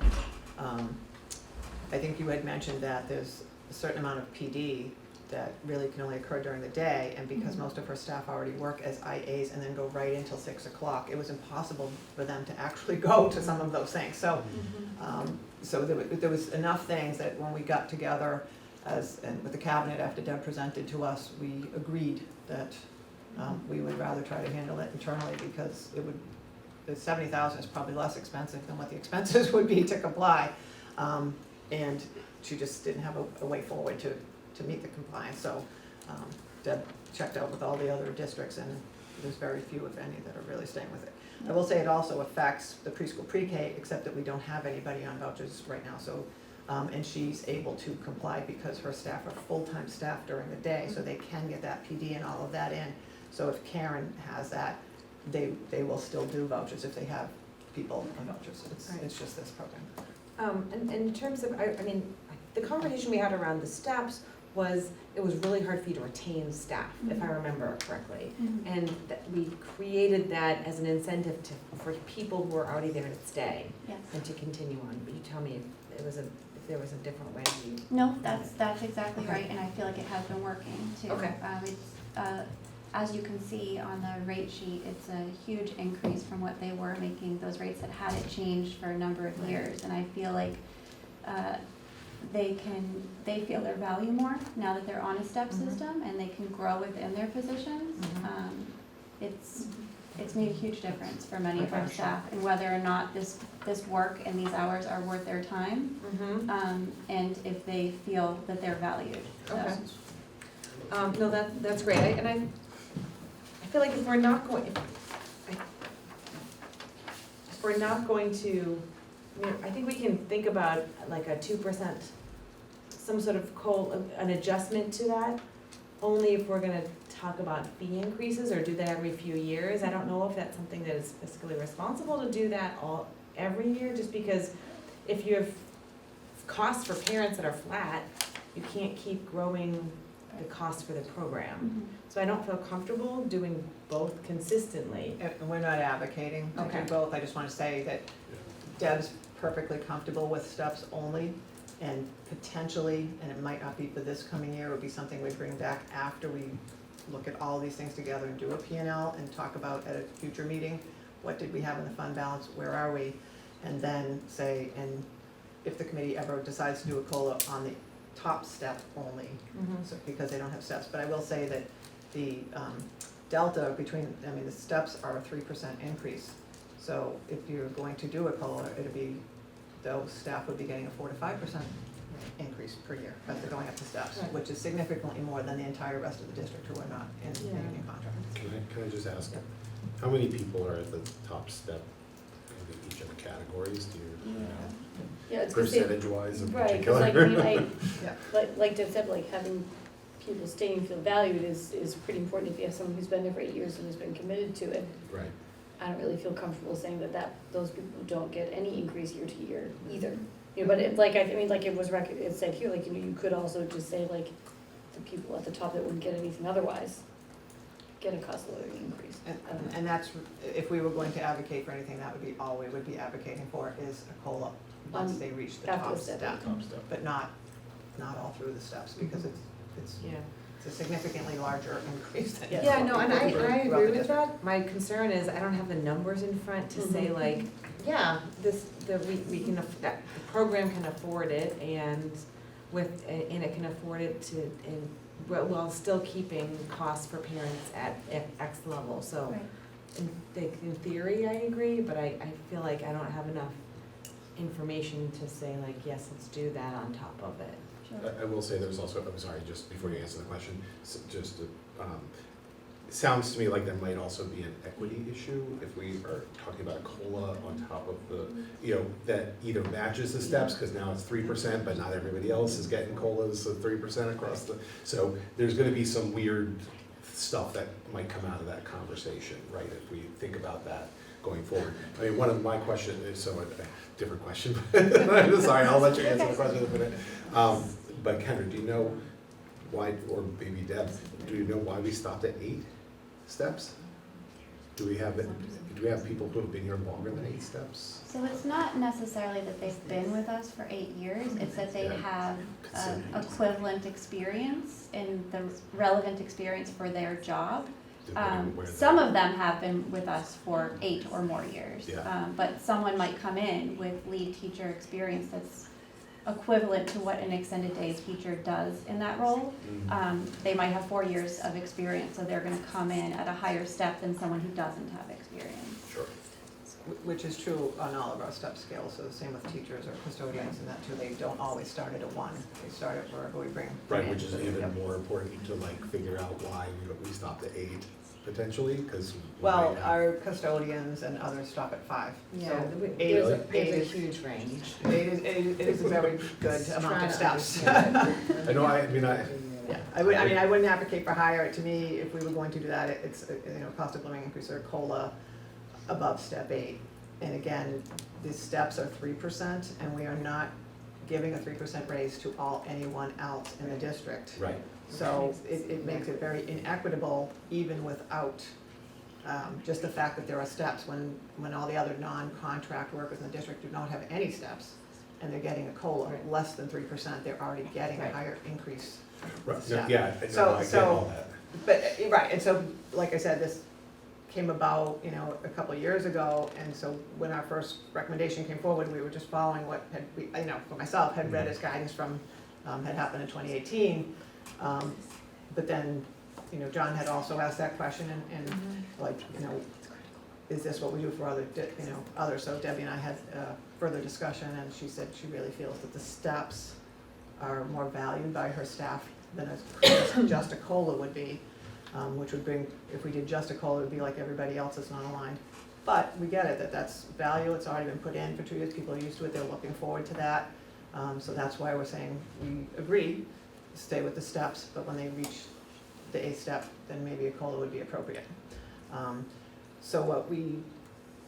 I think you had mentioned that there's a certain amount of PD that really can only occur during the day, and because most of her staff already work as IAs and then go right until 6 o'clock, it was impossible for them to actually go to some of those things. So, so there was enough things that when we got together and with the cabinet after Deb presented to us, we agreed that we would rather try to handle it internally, because the 70,000 is probably less expensive than what the expenses would be to comply. And she just didn't have a way forward to meet the compliance. So Deb checked out with all the other districts, and there's very few, if any, that are really staying with it. I will say it also affects the preschool pre-K, except that we don't have anybody on vouchers right now. So, and she's able to comply because her staff are full-time staff during the day, so they can get that PD and all of that in. So if Karen has that, they will still do vouchers if they have people on vouchers. It's just this program. And in terms of, I mean, the conversation we had around the steps was, it was really hard for you to retain staff, if I remember correctly. And that we created that as an incentive for people who are already there to stay Yes. and to continue on. But you tell me if there was a different way you. No, that's exactly Okay. right, and I feel like it has been working too. Okay. As you can see on the rate sheet, it's a huge increase from what they were making. Those rates that hadn't changed for a number of years, and I feel like they feel their value more now that they're on a step system, and they can grow within their positions. It's made a huge difference for many of our staff, and whether or not this work and these hours are worth their time, and if they feel that they're valued. So. Okay. No, that's great, and I feel like if we're not going to, I think we can think about like a 2%, some sort of an adjustment to that, only if we're gonna talk about fee increases or do that every few years. I don't know if that's something that is fiscally responsible to do that every year, just because if you have costs for parents that are flat, you can't keep growing the cost for the program. So I don't feel comfortable doing both consistently. And we're not advocating to do both. I just want to say that Deb's perfectly comfortable with steps only, and potentially, and it might not be for this coming year, it would be something we bring back after we look at all these things together and do a P&L and talk about at a future meeting, what did we have in the fund balance, where are we? And then say, and if the committee ever decides to do a COLA on the top step only, so, because they don't have steps. But I will say that the delta between, the steps are a 3% increase. So if you're going to do a COLA, those staff would be getting a 4 to 5% increase per year as they're going up the steps, which is significantly more than the entire rest of the district who are not in union contracts. Can I just ask, how many people are at the top step in each of the categories? Do you know? Yeah, it's gonna say- Percentage-wise in Right, particular? because like, Yeah. like Deb said, like having people stay and feel valued is pretty important. If you have someone who's been there for 8 years and has been committed to it, Right. I don't really feel comfortable saying that those people don't get any increase year to year either. But it's like, like it was it said here, like, you could also just say like, the people at the top that wouldn't get anything otherwise, get a cost of living increase. And that's, if we were going to advocate for anything, that would be all we would be advocating for, is a COLA once they reach the after top the step. step. But not all through the steps, because it's a significantly larger increase than. Yeah. Yeah, no, and I throughout the agree with district. that. My concern is I don't have the numbers in front to say like, yeah, we can, that the program can afford it, and it can afford it to, and while still keeping costs for parents at X level, so. Right. In theory, I agree, but I feel like I don't have enough information to say like, yes, let's do that on top of it. Sure. I will say there's also, I'm sorry, just before you answer the question, just, it sounds to me like there might also be an equity issue if we are talking about a COLA on top of the, you know, that either matches the steps, because now it's 3%, but not everybody else is getting COLAs of 3% across the, so there's gonna be some weird stuff that might come out of that conversation, right, if we think about that going forward. I mean, one of my questions is, so a different question, but sorry, I'll let you answer the question in a minute. But Kendra, do you know why, or maybe Deb, do you know why we stopped at 8 steps? Do we have people who have been here longer than 8 steps? So it's not necessarily that they've been with us for 8 years, it's that they have equivalent experience and the relevant experience for their job. Some of them have been with us for 8 or more years. Yeah. But someone might come in with lead teacher experience that's equivalent to what an extended day teacher does in that role. They might have 4 years of experience, so they're gonna come in at a higher step than someone who doesn't have experience. Sure. Which is true on all of our step scales, so the same with teachers or custodians and that too, they don't always start at a 1, they start at wherever we bring. Right, which is even more important to like figure out why we stopped at 8 potentially, because. Well, our custodians and others stop at 5. Yeah, So there's eight a is, huge range. it is a very good amount of steps. I know, I mean, Yeah, I wouldn't advocate for higher. To me, if we were going to do that, it's, you know, cost of living increase or COLA above step 8. And again, the steps are 3%, and we are not giving a 3% raise to anyone else in the district. right. So it makes it very inequitable, even without just the fact that there are steps, when all the other non-contract workers in the district do not have any steps, and they're getting a COLA less than 3%, they're already getting a higher increase. Right, Step. yeah, I get all that. But, right, and so, like I said, this came about, you know, a couple of years ago, and so when our first recommendation came forward, we were just following what had, you know, for myself, had read as guidance from, had happened in 2018. But then, you know, John had also asked that question, and like, you know, is this what we do for other, you know, others? So Debbie and I had further discussion, and she said she really feels that the steps are more valued by her staff than just a COLA would be, which would bring, if we did just a COLA, it would be like everybody else that's not aligned. But we get it, that's value, it's already been put in for 2 years, people are used to it, they're looking forward to that. So that's why we're saying we agree, stay with the steps, but when they reach the 8th step, then maybe a COLA would be appropriate. So what we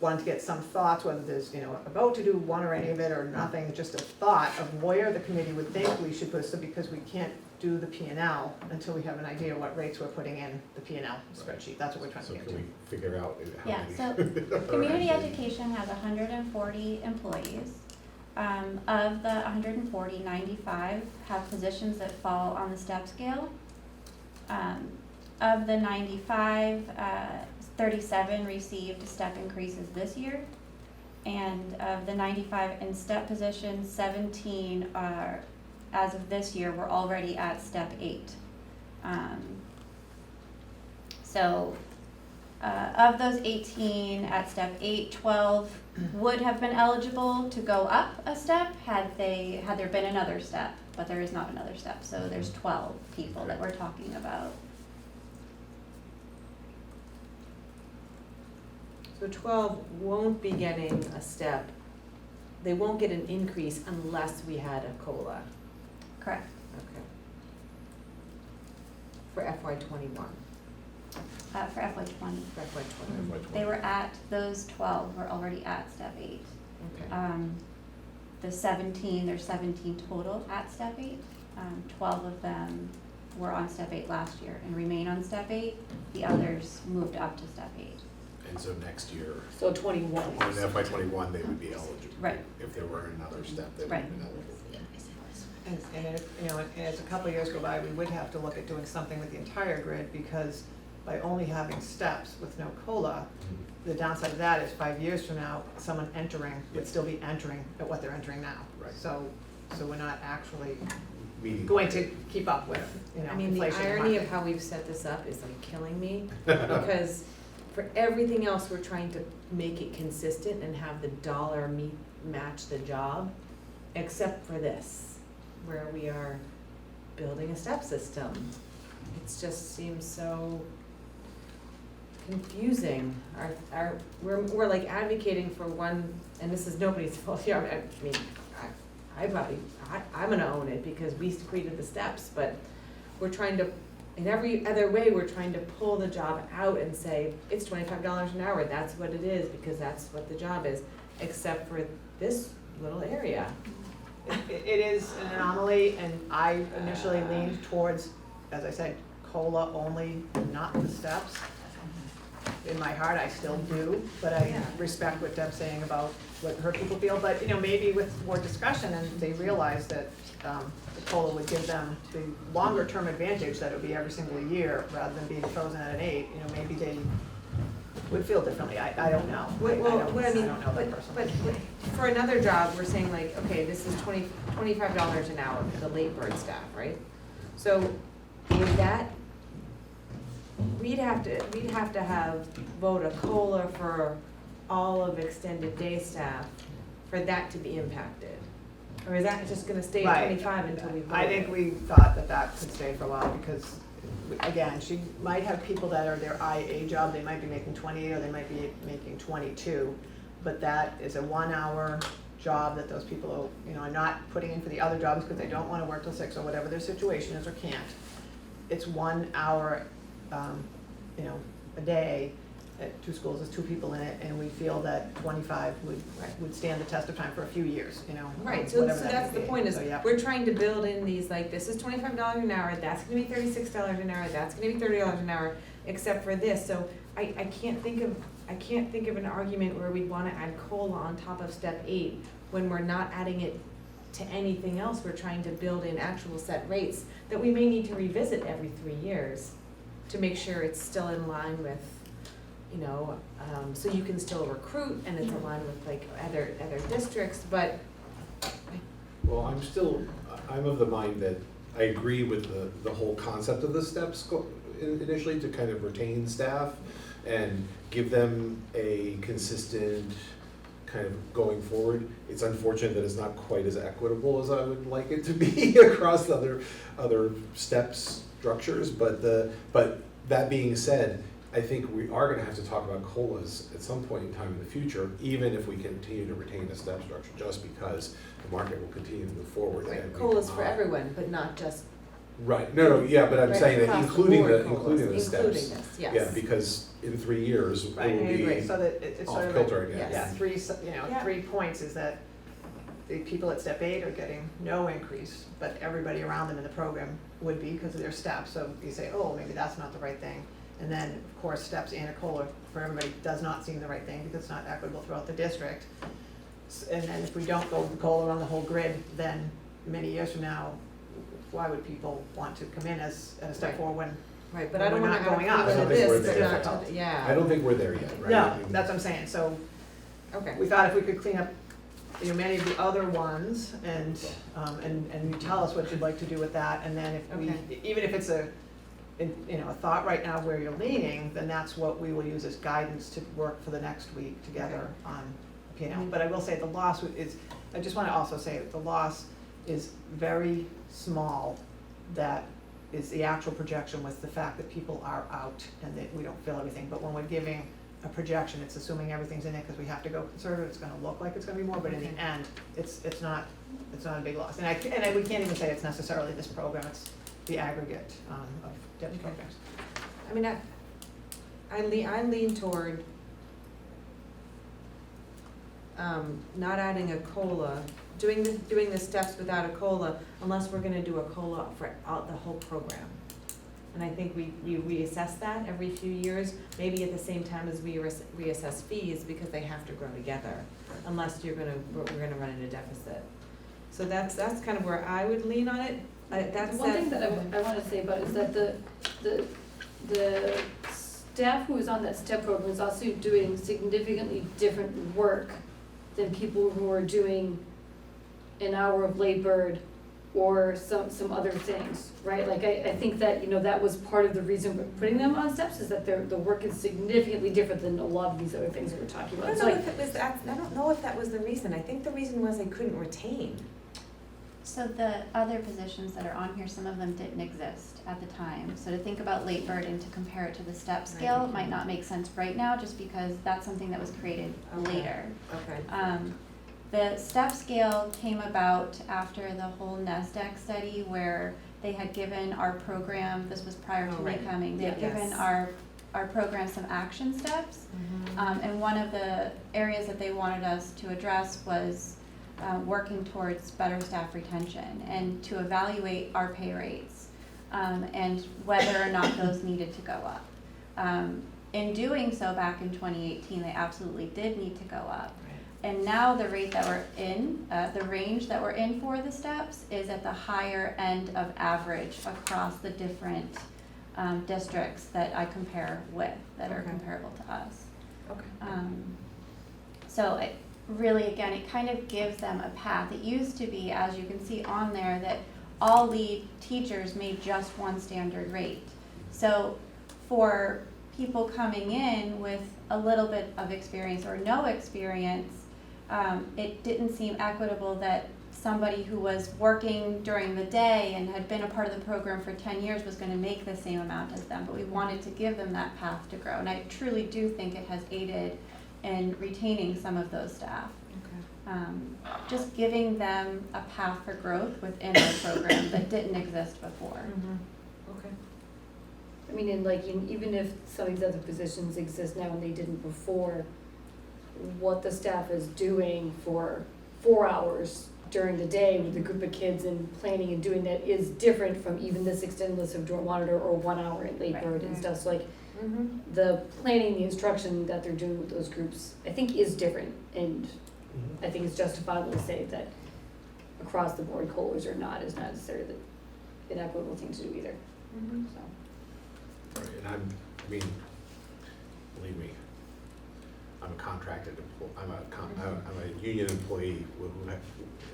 wanted to get some thoughts, whether there's, you know, a vote to do one or any of it or nothing, just a thought of where the committee would think we should put, so because we can't do the P&L until we have an idea what rates we're putting in the P&L spreadsheet, that's what we're trying to So get can to. we figure out how Yeah, many? so community education has 140 employees. Of the 140, 95 have positions that fall on the step scale. Of the 95, 37 received step increases this year. And of the 95 in step positions, 17 are, as of this year, we're already at step 8. Of those 18 at step 8, 12 would have been eligible to go up a step had there been another step, but there is not another step, so there's 12 people that we're talking about. So 12 won't be getting a step, they won't get an increase unless we had a COLA. Correct. Okay. For FY '21. For FY '20. For FY '20. They were at, those 12 were already at step 8. Okay. There's 17 total at step 8. 12 of them were on step 8 last year and remain on step 8. The others moved up to step 8. And so next year, So 21. in FY '21, they would be eligible. Right. If there were another step, they would Right. have been eligible. And if, you know, as a couple of years go by, we would have to look at doing something with the entire grid, because by only having steps with no COLA, the downside of that is 5 years from now, someone entering would still be entering at what they're entering now. Right. So we're not actually meeting. going to keep up with, I mean, the inflation in the irony market. of how we've set this up is like killing me, because for everything else, we're trying to make it consistent and have the dollar match the job, except for this, where we are building a step system. It just seems so confusing. We're like advocating for one, and this is nobody's fault here, I mean, I'm gonna own it because we created the steps, but we're trying to, in every other way, we're trying to pull the job out and say, it's $25 an hour, that's what it is, because that's what the job is, except for this little area. It is an anomaly, and I initially leaned towards, as I said, COLA only, not the steps. In my heart, I still do, but I respect what Deb's saying about what her people feel, but, maybe with more discussion, and they realize that, the COLA would give them the longer term advantage that it would be every single year, rather than being frozen at an 8, maybe they would feel differently, I don't know. I don't know that personally. But for another job, we're saying like, okay, this is $25 an hour for the late bird staff, right? So would that, we'd have to vote a COLA for all of extended day staff for that to be impacted? Or is that just gonna stay at Right. 25 until we vote? I think we thought that could stay for a while, because, again, she might have people that are their IA job, they might be making 28, or they might be making 22, but that is a 1-hour job that those people, are not putting in for the other jobs because they don't wanna work till 6 or whatever their situation is or can't. It's 1 hour, a day at 2 schools, there's 2 people in it, and we feel that 25 would stand the test of time for a few years, Right, so whatever that's may the be. point, is So, yeah. we're trying to build in these, like, this is $25 an hour, that's gonna be $36 an hour, that's gonna be $30 an hour, except for this, so I can't think of an argument where we'd wanna add COLA on top of step 8, when we're not adding it to anything else, we're trying to build in actual set rates that we may need to revisit every 3 years to make sure it's still in line with, so you can still recruit and it's aligned with like other districts, but. Well, I'm of the mind that I agree with the whole concept of the steps initially, to kind of retain staff and give them a consistent kind of going forward. It's unfortunate that it's not quite as equitable as I would like it to be across the other steps structures, but that being said, I think we are gonna have to talk about COLAs at some point in time in the future, even if we continue to retain the step structure, just because the market will continue to move forward. Right, and we COLAs cannot- for everyone, but not just. Right, no, yeah, but I'm Right, saying that across the including board the COLAs, steps. including this, yes. Yeah, because in 3 years, it will Right, I agree, be so that it's off sort of kilter again. yeah, Yeah. 3 points is that the people at step 8 are getting no increase, but everybody around them in the program would be because of their steps, so you say, oh, maybe that's not the right thing. And then, of course, steps and a COLA for everybody does not seem the right thing because it's not equitable throughout the district. And then if we don't go with the COLA on the whole grid, then many years from now, why would people want to come in as at a step Right. 4 when Right, but I don't We're wanna not going have up. a I don't COLA think to we're this, but there. not to, I yeah, don't think we're there yet, right? No, I mean, that's what I'm saying, so okay. we thought if we could clean up, many of the other ones and you tell us what you'd like to do with that, and then if we, Okay. even if it's a thought right now where you're leaning, then that's what we will use as guidance to work for the next week together on P&L. But I will say the loss is, I just wanna also say that the loss is very small. That is the actual projection with the fact that people are out and that we don't fill everything, but when we're giving a projection, it's assuming everything's in it, cause we have to go conservative, it's gonna look like it's gonna be more, but in the end, it's not a big loss. And we can't even say it's necessarily this program, it's the aggregate, of Deb's programs. I mean, I lean toward, not adding a COLA, doing the steps without a COLA, unless we're gonna do a COLA for the whole program. And I think we reassess that every few years, maybe at the same time as we reassess fees, because they have to grow together, unless we're gonna run into deficit. So that's kind of where I would lean on it. One thing that I want to say about it is that the staff who is on that STEP program is also doing significantly different work than people who are doing an hour of late bird or some other things, right? Like, I think that, you know, that was part of the reason we're putting them on steps, is that the work is significantly different than a lot of these other things that we're talking I about. don't So know like, if it was, I don't know if that was the reason. I think the reason was they couldn't retain. So the other positions that are on here, some of them didn't exist at the time. So to think about late bird and to compare it to the step scale might not make sense right now, just because that's something that was created Okay. later. Okay. The step scale came about after the whole NASDAQ study where they had given our program, this was prior to Oh, me right. coming, they had Yes. given our program some action steps. And one of the areas that they wanted us to address was working towards better staff retention and to evaluate our pay rates and whether or not those needed to go up. In doing so back in 2018, they absolutely did need to go up. And now the rate that we're in, the range that we're in for the steps is at the higher end of average across the different districts that I compare with, that are Okay. comparable to us. Okay. So it really, again, it kind of gives them a path. It used to be, as you can see on there, that all lead teachers made just one standard rate. So for people coming in with a little bit of experience or no experience, it didn't seem equitable that somebody who was working during the day and had been a part of the program for 10 years was going to make the same amount as them, but we wanted to give them that path to grow. And I truly do think it has aided in retaining some of those staff. Okay. Just giving them a path for growth within our program that didn't exist before. Okay. I mean, and like, even if some of these other positions exist now and they didn't before, what the staff is doing for 4 hours during the day with a group of kids and planning and doing that is different from even this extended list of door monitor or 1 hour at late bird and stuff. So like, the planning, the instruction that they're doing with those groups, I think is different. And I think it's justifiable to say that across the board, COLAs are not necessarily an equitable thing to do either, so. Right, and I mean, believe me, I'm a contracted I'm a union employee who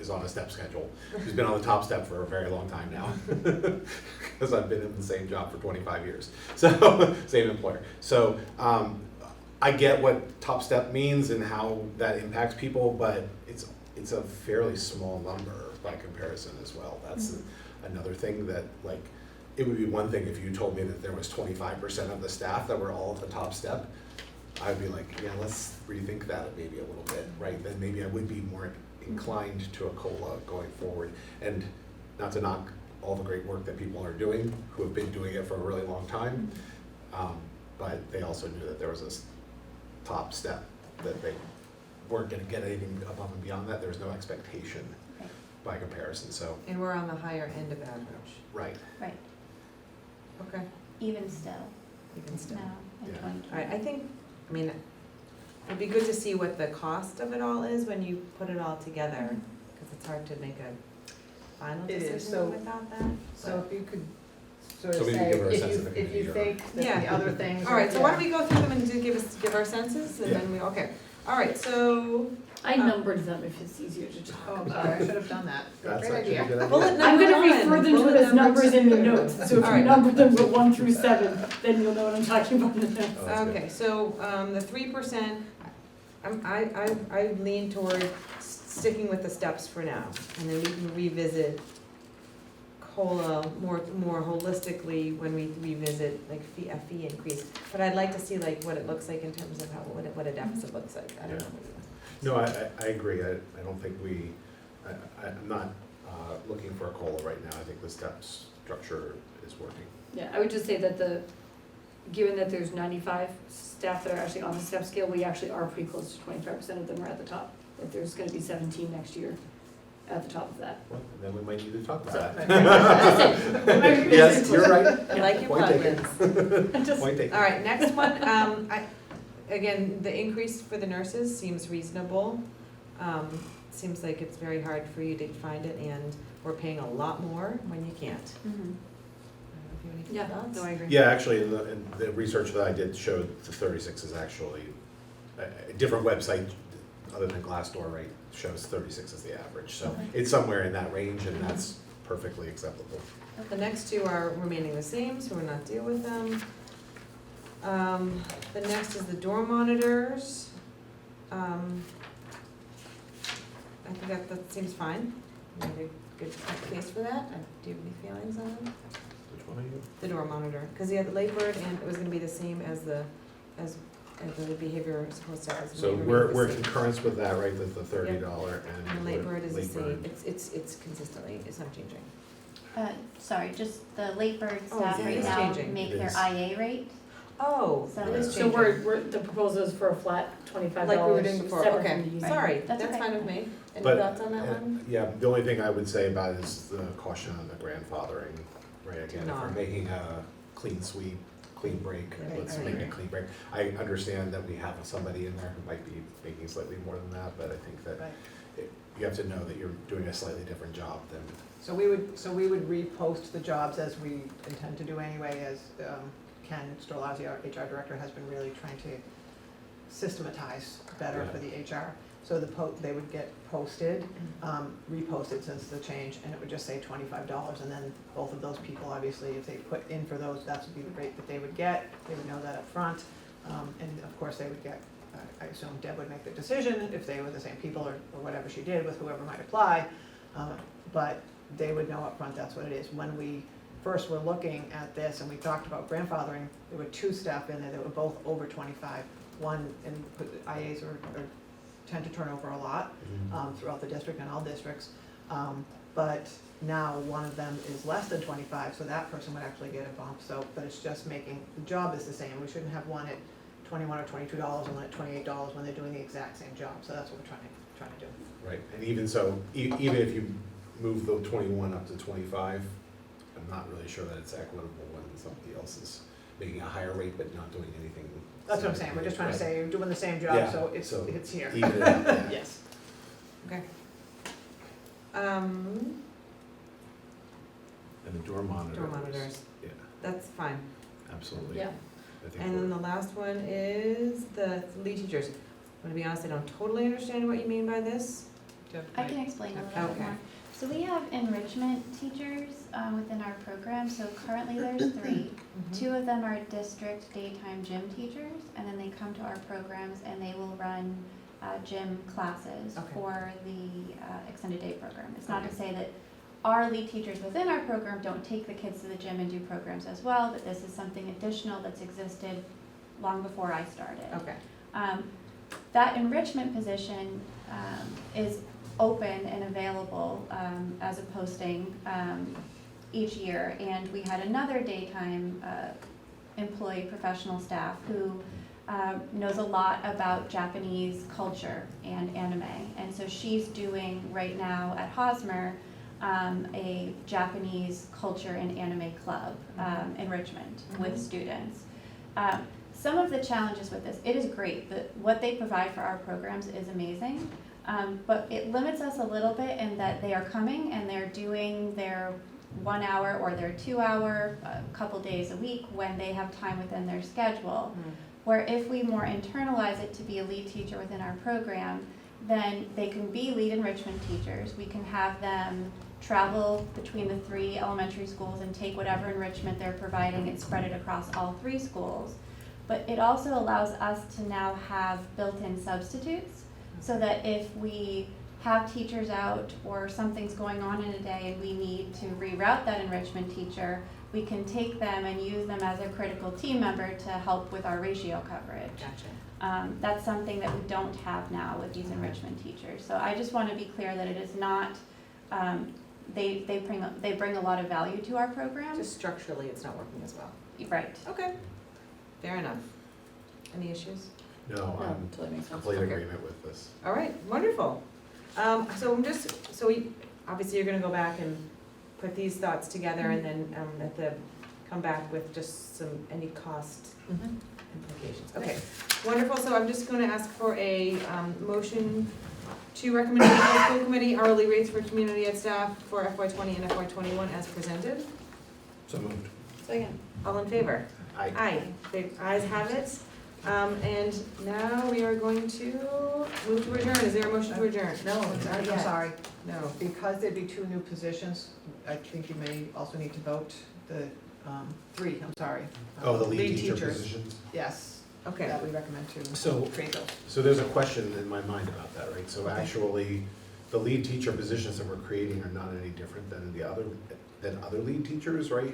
is on a step schedule, who's been on the top step for a very long time now, because I've been in the same job for 25 years, so same employer. So I get what top step means and how that impacts people, but it's a fairly small number by comparison as well. That's another thing that, like, it would be one thing if you told me that there was 25% of the staff that were all at the top step. I'd be like, yeah, let's rethink that maybe a little bit, right? Then maybe I would be more inclined to a COLA going forward. And not to knock all the great work that people are doing who have been doing it for a really long time, but they also knew that there was this top step that they weren't gonna get anything above and beyond that. There was no expectation by comparison, so. And we're on the higher end of average. Right. Right, Okay. even still, Even still. now in Yeah. 2020. All right, I think, I mean, it'd be good to see what the cost of it all is when you put it all together, because it's hard to make a final It is, so- decision without that. So if you could sort So of we can give her a say, sense of the if you committee, think that Yeah. the other things. All right, so why don't yeah. we go through them and give our senses, and then we, okay. All right, so, I numbered them if it's easier to talk Oh, about. sorry, I should have done that. That's Great actually a idea. good bullet idea. I'm number gonna one. refer them to Bullet as number numbers in the two. notes, so if you All right. number them from 1 through 7, then you'll know what I'm talking about in the notes. Oh, that's good. Okay, so, the 3%, I lean toward sticking with the steps for now, and then we can revisit COLA more holistically when we revisit like a fee increase. But I'd like to see like what it looks like in terms of what a deficit looks like. I don't know. No, I agree. I don't think I'm not looking for a COLA right now. I think the step structure is working. Yeah, I would just say that given that there's 95 staff that are actually on the step scale, we actually are pretty close to 25% of them are at the top. If there's gonna be 17 next year at the top of that. Well, then we might need to talk So- about that. Yes, Yes, you're right. I like your Point taken. plugins. Point taken. All right, next one, again, the increase for the nurses seems reasonable. Seems like it's very hard for you to find it, and we're paying a lot more when you can't. I don't know if you have any Yeah, thoughts? no, I agree. Yeah, actually, in the research that I did showed the 36 is actually, a different website other than Glassdoor, right, shows 36 as the average. So it's somewhere in that range, and that's perfectly acceptable. The next two are remaining the same, so we're not deal with them. The next is the door monitors. I think that seems fine. We made a good case for that. Do you have any feelings on them? Which one are you? The door monitor, because you had the Lakebird and it was gonna be the same as the behavior is supposed to have. So we're in concurrence with that, right, that's the $30 And the Lakebird is the same, Lakebird. it's consistently, it's not changing. Sorry, just the Lakebird Oh, staff it right is now changing. make It their is. IA rate. Oh, So- it is So changing. we're, the proposal is for a flat $25 Like we were doing before, separate okay, from the sorry, That's that's okay. fine with me. Any But, thoughts on that one? Yeah, the only thing I would say about it is the caution on the grandfathering, right, again, if we're not. making a clean sweep, clean break, Right, let's right, make right. a clean break. I understand that we have somebody in there who might be making slightly more than that, but I think that Right. you have to know that you're doing a slightly different job than, So we would repost the jobs as we intend to do anyway, as Ken Strolazzi, our HR director, has been really trying to systematize better for the HR. So they would get posted, reposted since the change, and it would just say $25, and then both of those people, obviously, if they put in for those, that would be the rate that they would get, they would know that up front. And of course, they would get, I assume Deb would make the decision if they were the same people or whatever she did with whoever might apply, but they would know up front that's what it is. When we first were looking at this and we talked about grandfathering, there were two staff in there that were both over 25. One, and IAs tend to turn over a lot throughout the district and all districts. But now one of them is less than 25, so that person would actually get a bump. So, but it's just making, the job is the same. We shouldn't have one at $21 or $22 and one at $28 when they're doing the exact same job. So that's what we're trying to do. right, and even so, even if you move the 21 up to 25, I'm not really sure that it's equitable when somebody else is making a higher rate but not doing anything. That's what I'm saying. We're just trying to say you're doing the same job, Yeah, so so it's here. Even it out, yeah. Yes. Okay. And the door monitors. Door monitors, Yeah, that's fine. absolutely. Yeah. I think And then we're- the last one is the lead teachers. I'm gonna be honest, I don't totally understand what you mean by this. I can explain a little bit Okay. more. So we have enrichment teachers within our program, so currently there's 3. Mm-hmm. 2 of them are district daytime gym teachers, and then they come to our programs and they will run gym classes Okay. for the extended day program. It's not to say that our lead teachers within our program don't take the kids to the gym and do programs as well, but this is something additional that's existed long before I started. Okay. That enrichment position is open and available as a posting each year, and we had another daytime employee professional staff who knows a lot about Japanese culture and anime, and so she's doing right now at Hosmer a Japanese culture and anime club enrichment with students. Some of the challenges with this, it is great, what they provide for our programs is amazing, but it limits us a little bit in that they are coming and they're doing their 1 hour or their 2 hour, a couple days a week when they have time within their schedule. Where if we more internalize it to be a lead teacher within our program, then they can be lead enrichment teachers. We can have them travel between the 3 elementary schools and take whatever enrichment they're providing and spread it across all 3 schools. But it also allows us to now have built-in substitutes, so that if we have teachers out or something's going on in a day and we need to reroute that enrichment teacher, we can take them and use them as a critical team member to help with our ratio coverage. Gotcha. That's something that we don't have now with these enrichment teachers. So I just want to be clear that it is not, they bring a lot of value to our program. Just structurally, it's not working as well. Right. Okay, fair enough. Any issues? No, I'm totally makes sense. complete Okay. agreement with this. All right, wonderful. Obviously you're gonna go back and put these thoughts together and then come back with just any cost implications. Okay, wonderful, so I'm just gonna ask for a motion to recommend to the school committee hourly rates for community ed staff for FY20 and FY21 as presented. So moved. Second. All in favor? Aye. Aye. The ayes have it. And now we are going to move to adjourn. Is there a motion to adjourn? No, I'm sorry, no, because there'd be 2 new positions, I think you may also need to vote the 3, I'm sorry. Oh, the lead teacher teachers. positions. Yes, Okay. that we recommend to So- create those. So there's a question in my mind about that, right? So actually, the lead teacher positions that we're creating are not any different than other lead teachers, right?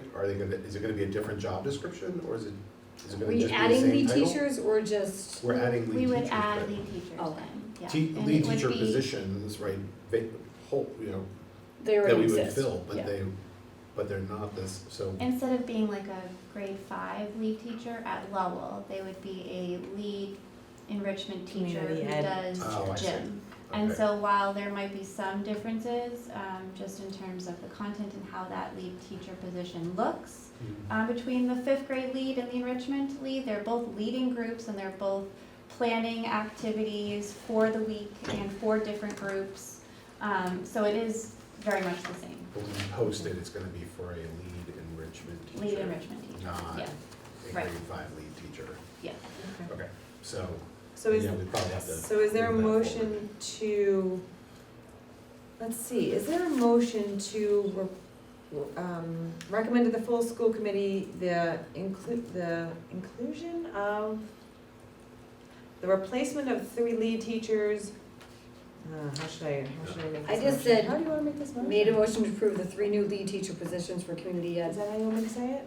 Is it gonna be a different job description, or is it Are gonna we just be the adding same lead title? teachers or just? We're adding lead We teachers. would add but lead teachers Okay. then, yeah. Lead And it would teacher be- positions, right, They that already we would exist. fill, Yeah. but they're not this, so. Instead of being like a grade 5 lead teacher at Lowell, they would be a lead enrichment teacher Community who ed. does Oh, I see. gym. And Okay. so while there might be some differences, just in terms of the content and how that lead teacher position looks, between the 5th grade lead and the enrichment lead, they're both leading groups and they're both planning activities for the week and for different groups. So it is very much the same, But when you post it, it's gonna be for a lead enrichment teacher. lead enrichment teacher, Not yeah, a right. grade 5 lead teacher. yeah. Okay, so, So is, yeah, we probably have to. so is there a move that motion to, let's see, is there a motion to recommend to the full school committee the inclusion of the replacement of 3 lead teachers? How should I make this I just motion? said, How do you wanna make this motion? Made a motion to approve the 3 new lead teacher positions for community ed. Is that how you want me to say it?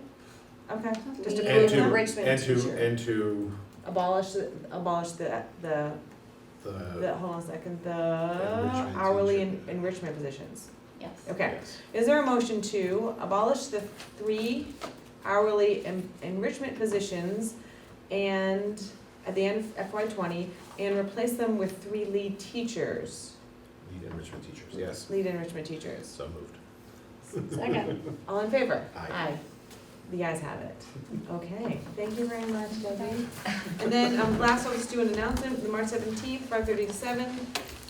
Okay, just Lead approve them? enrichment teacher. And to Abolish the, hold on a second, the Enrichment hourly teacher. enrichment positions. Yes. Okay, yes. is there a motion to abolish the 3 hourly enrichment positions and, at the end of FY '20, and replace them with 3 lead teachers, Lead enrichment teachers, yes, lead enrichment teachers? so moved. Second. All in favor? Aye. The ayes have it. Okay, thank you very much, Debbie. And then, last I'll just do an announcement, the March 17th, 5:30 to 7.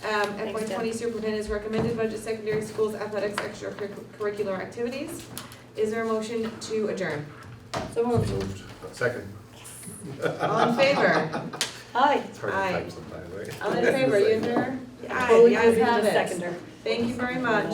FY Deb. '20 superintendent's recommended budget secondary schools athletics extracurricular activities. Is there a motion to adjourn? So moved. Moved. Second. All in favor? Aye. It's hard to Aye. type sometimes, right? All in favor, you in favor? Aye, Well, the we ayes just have need a it. seconder. Thank you very much.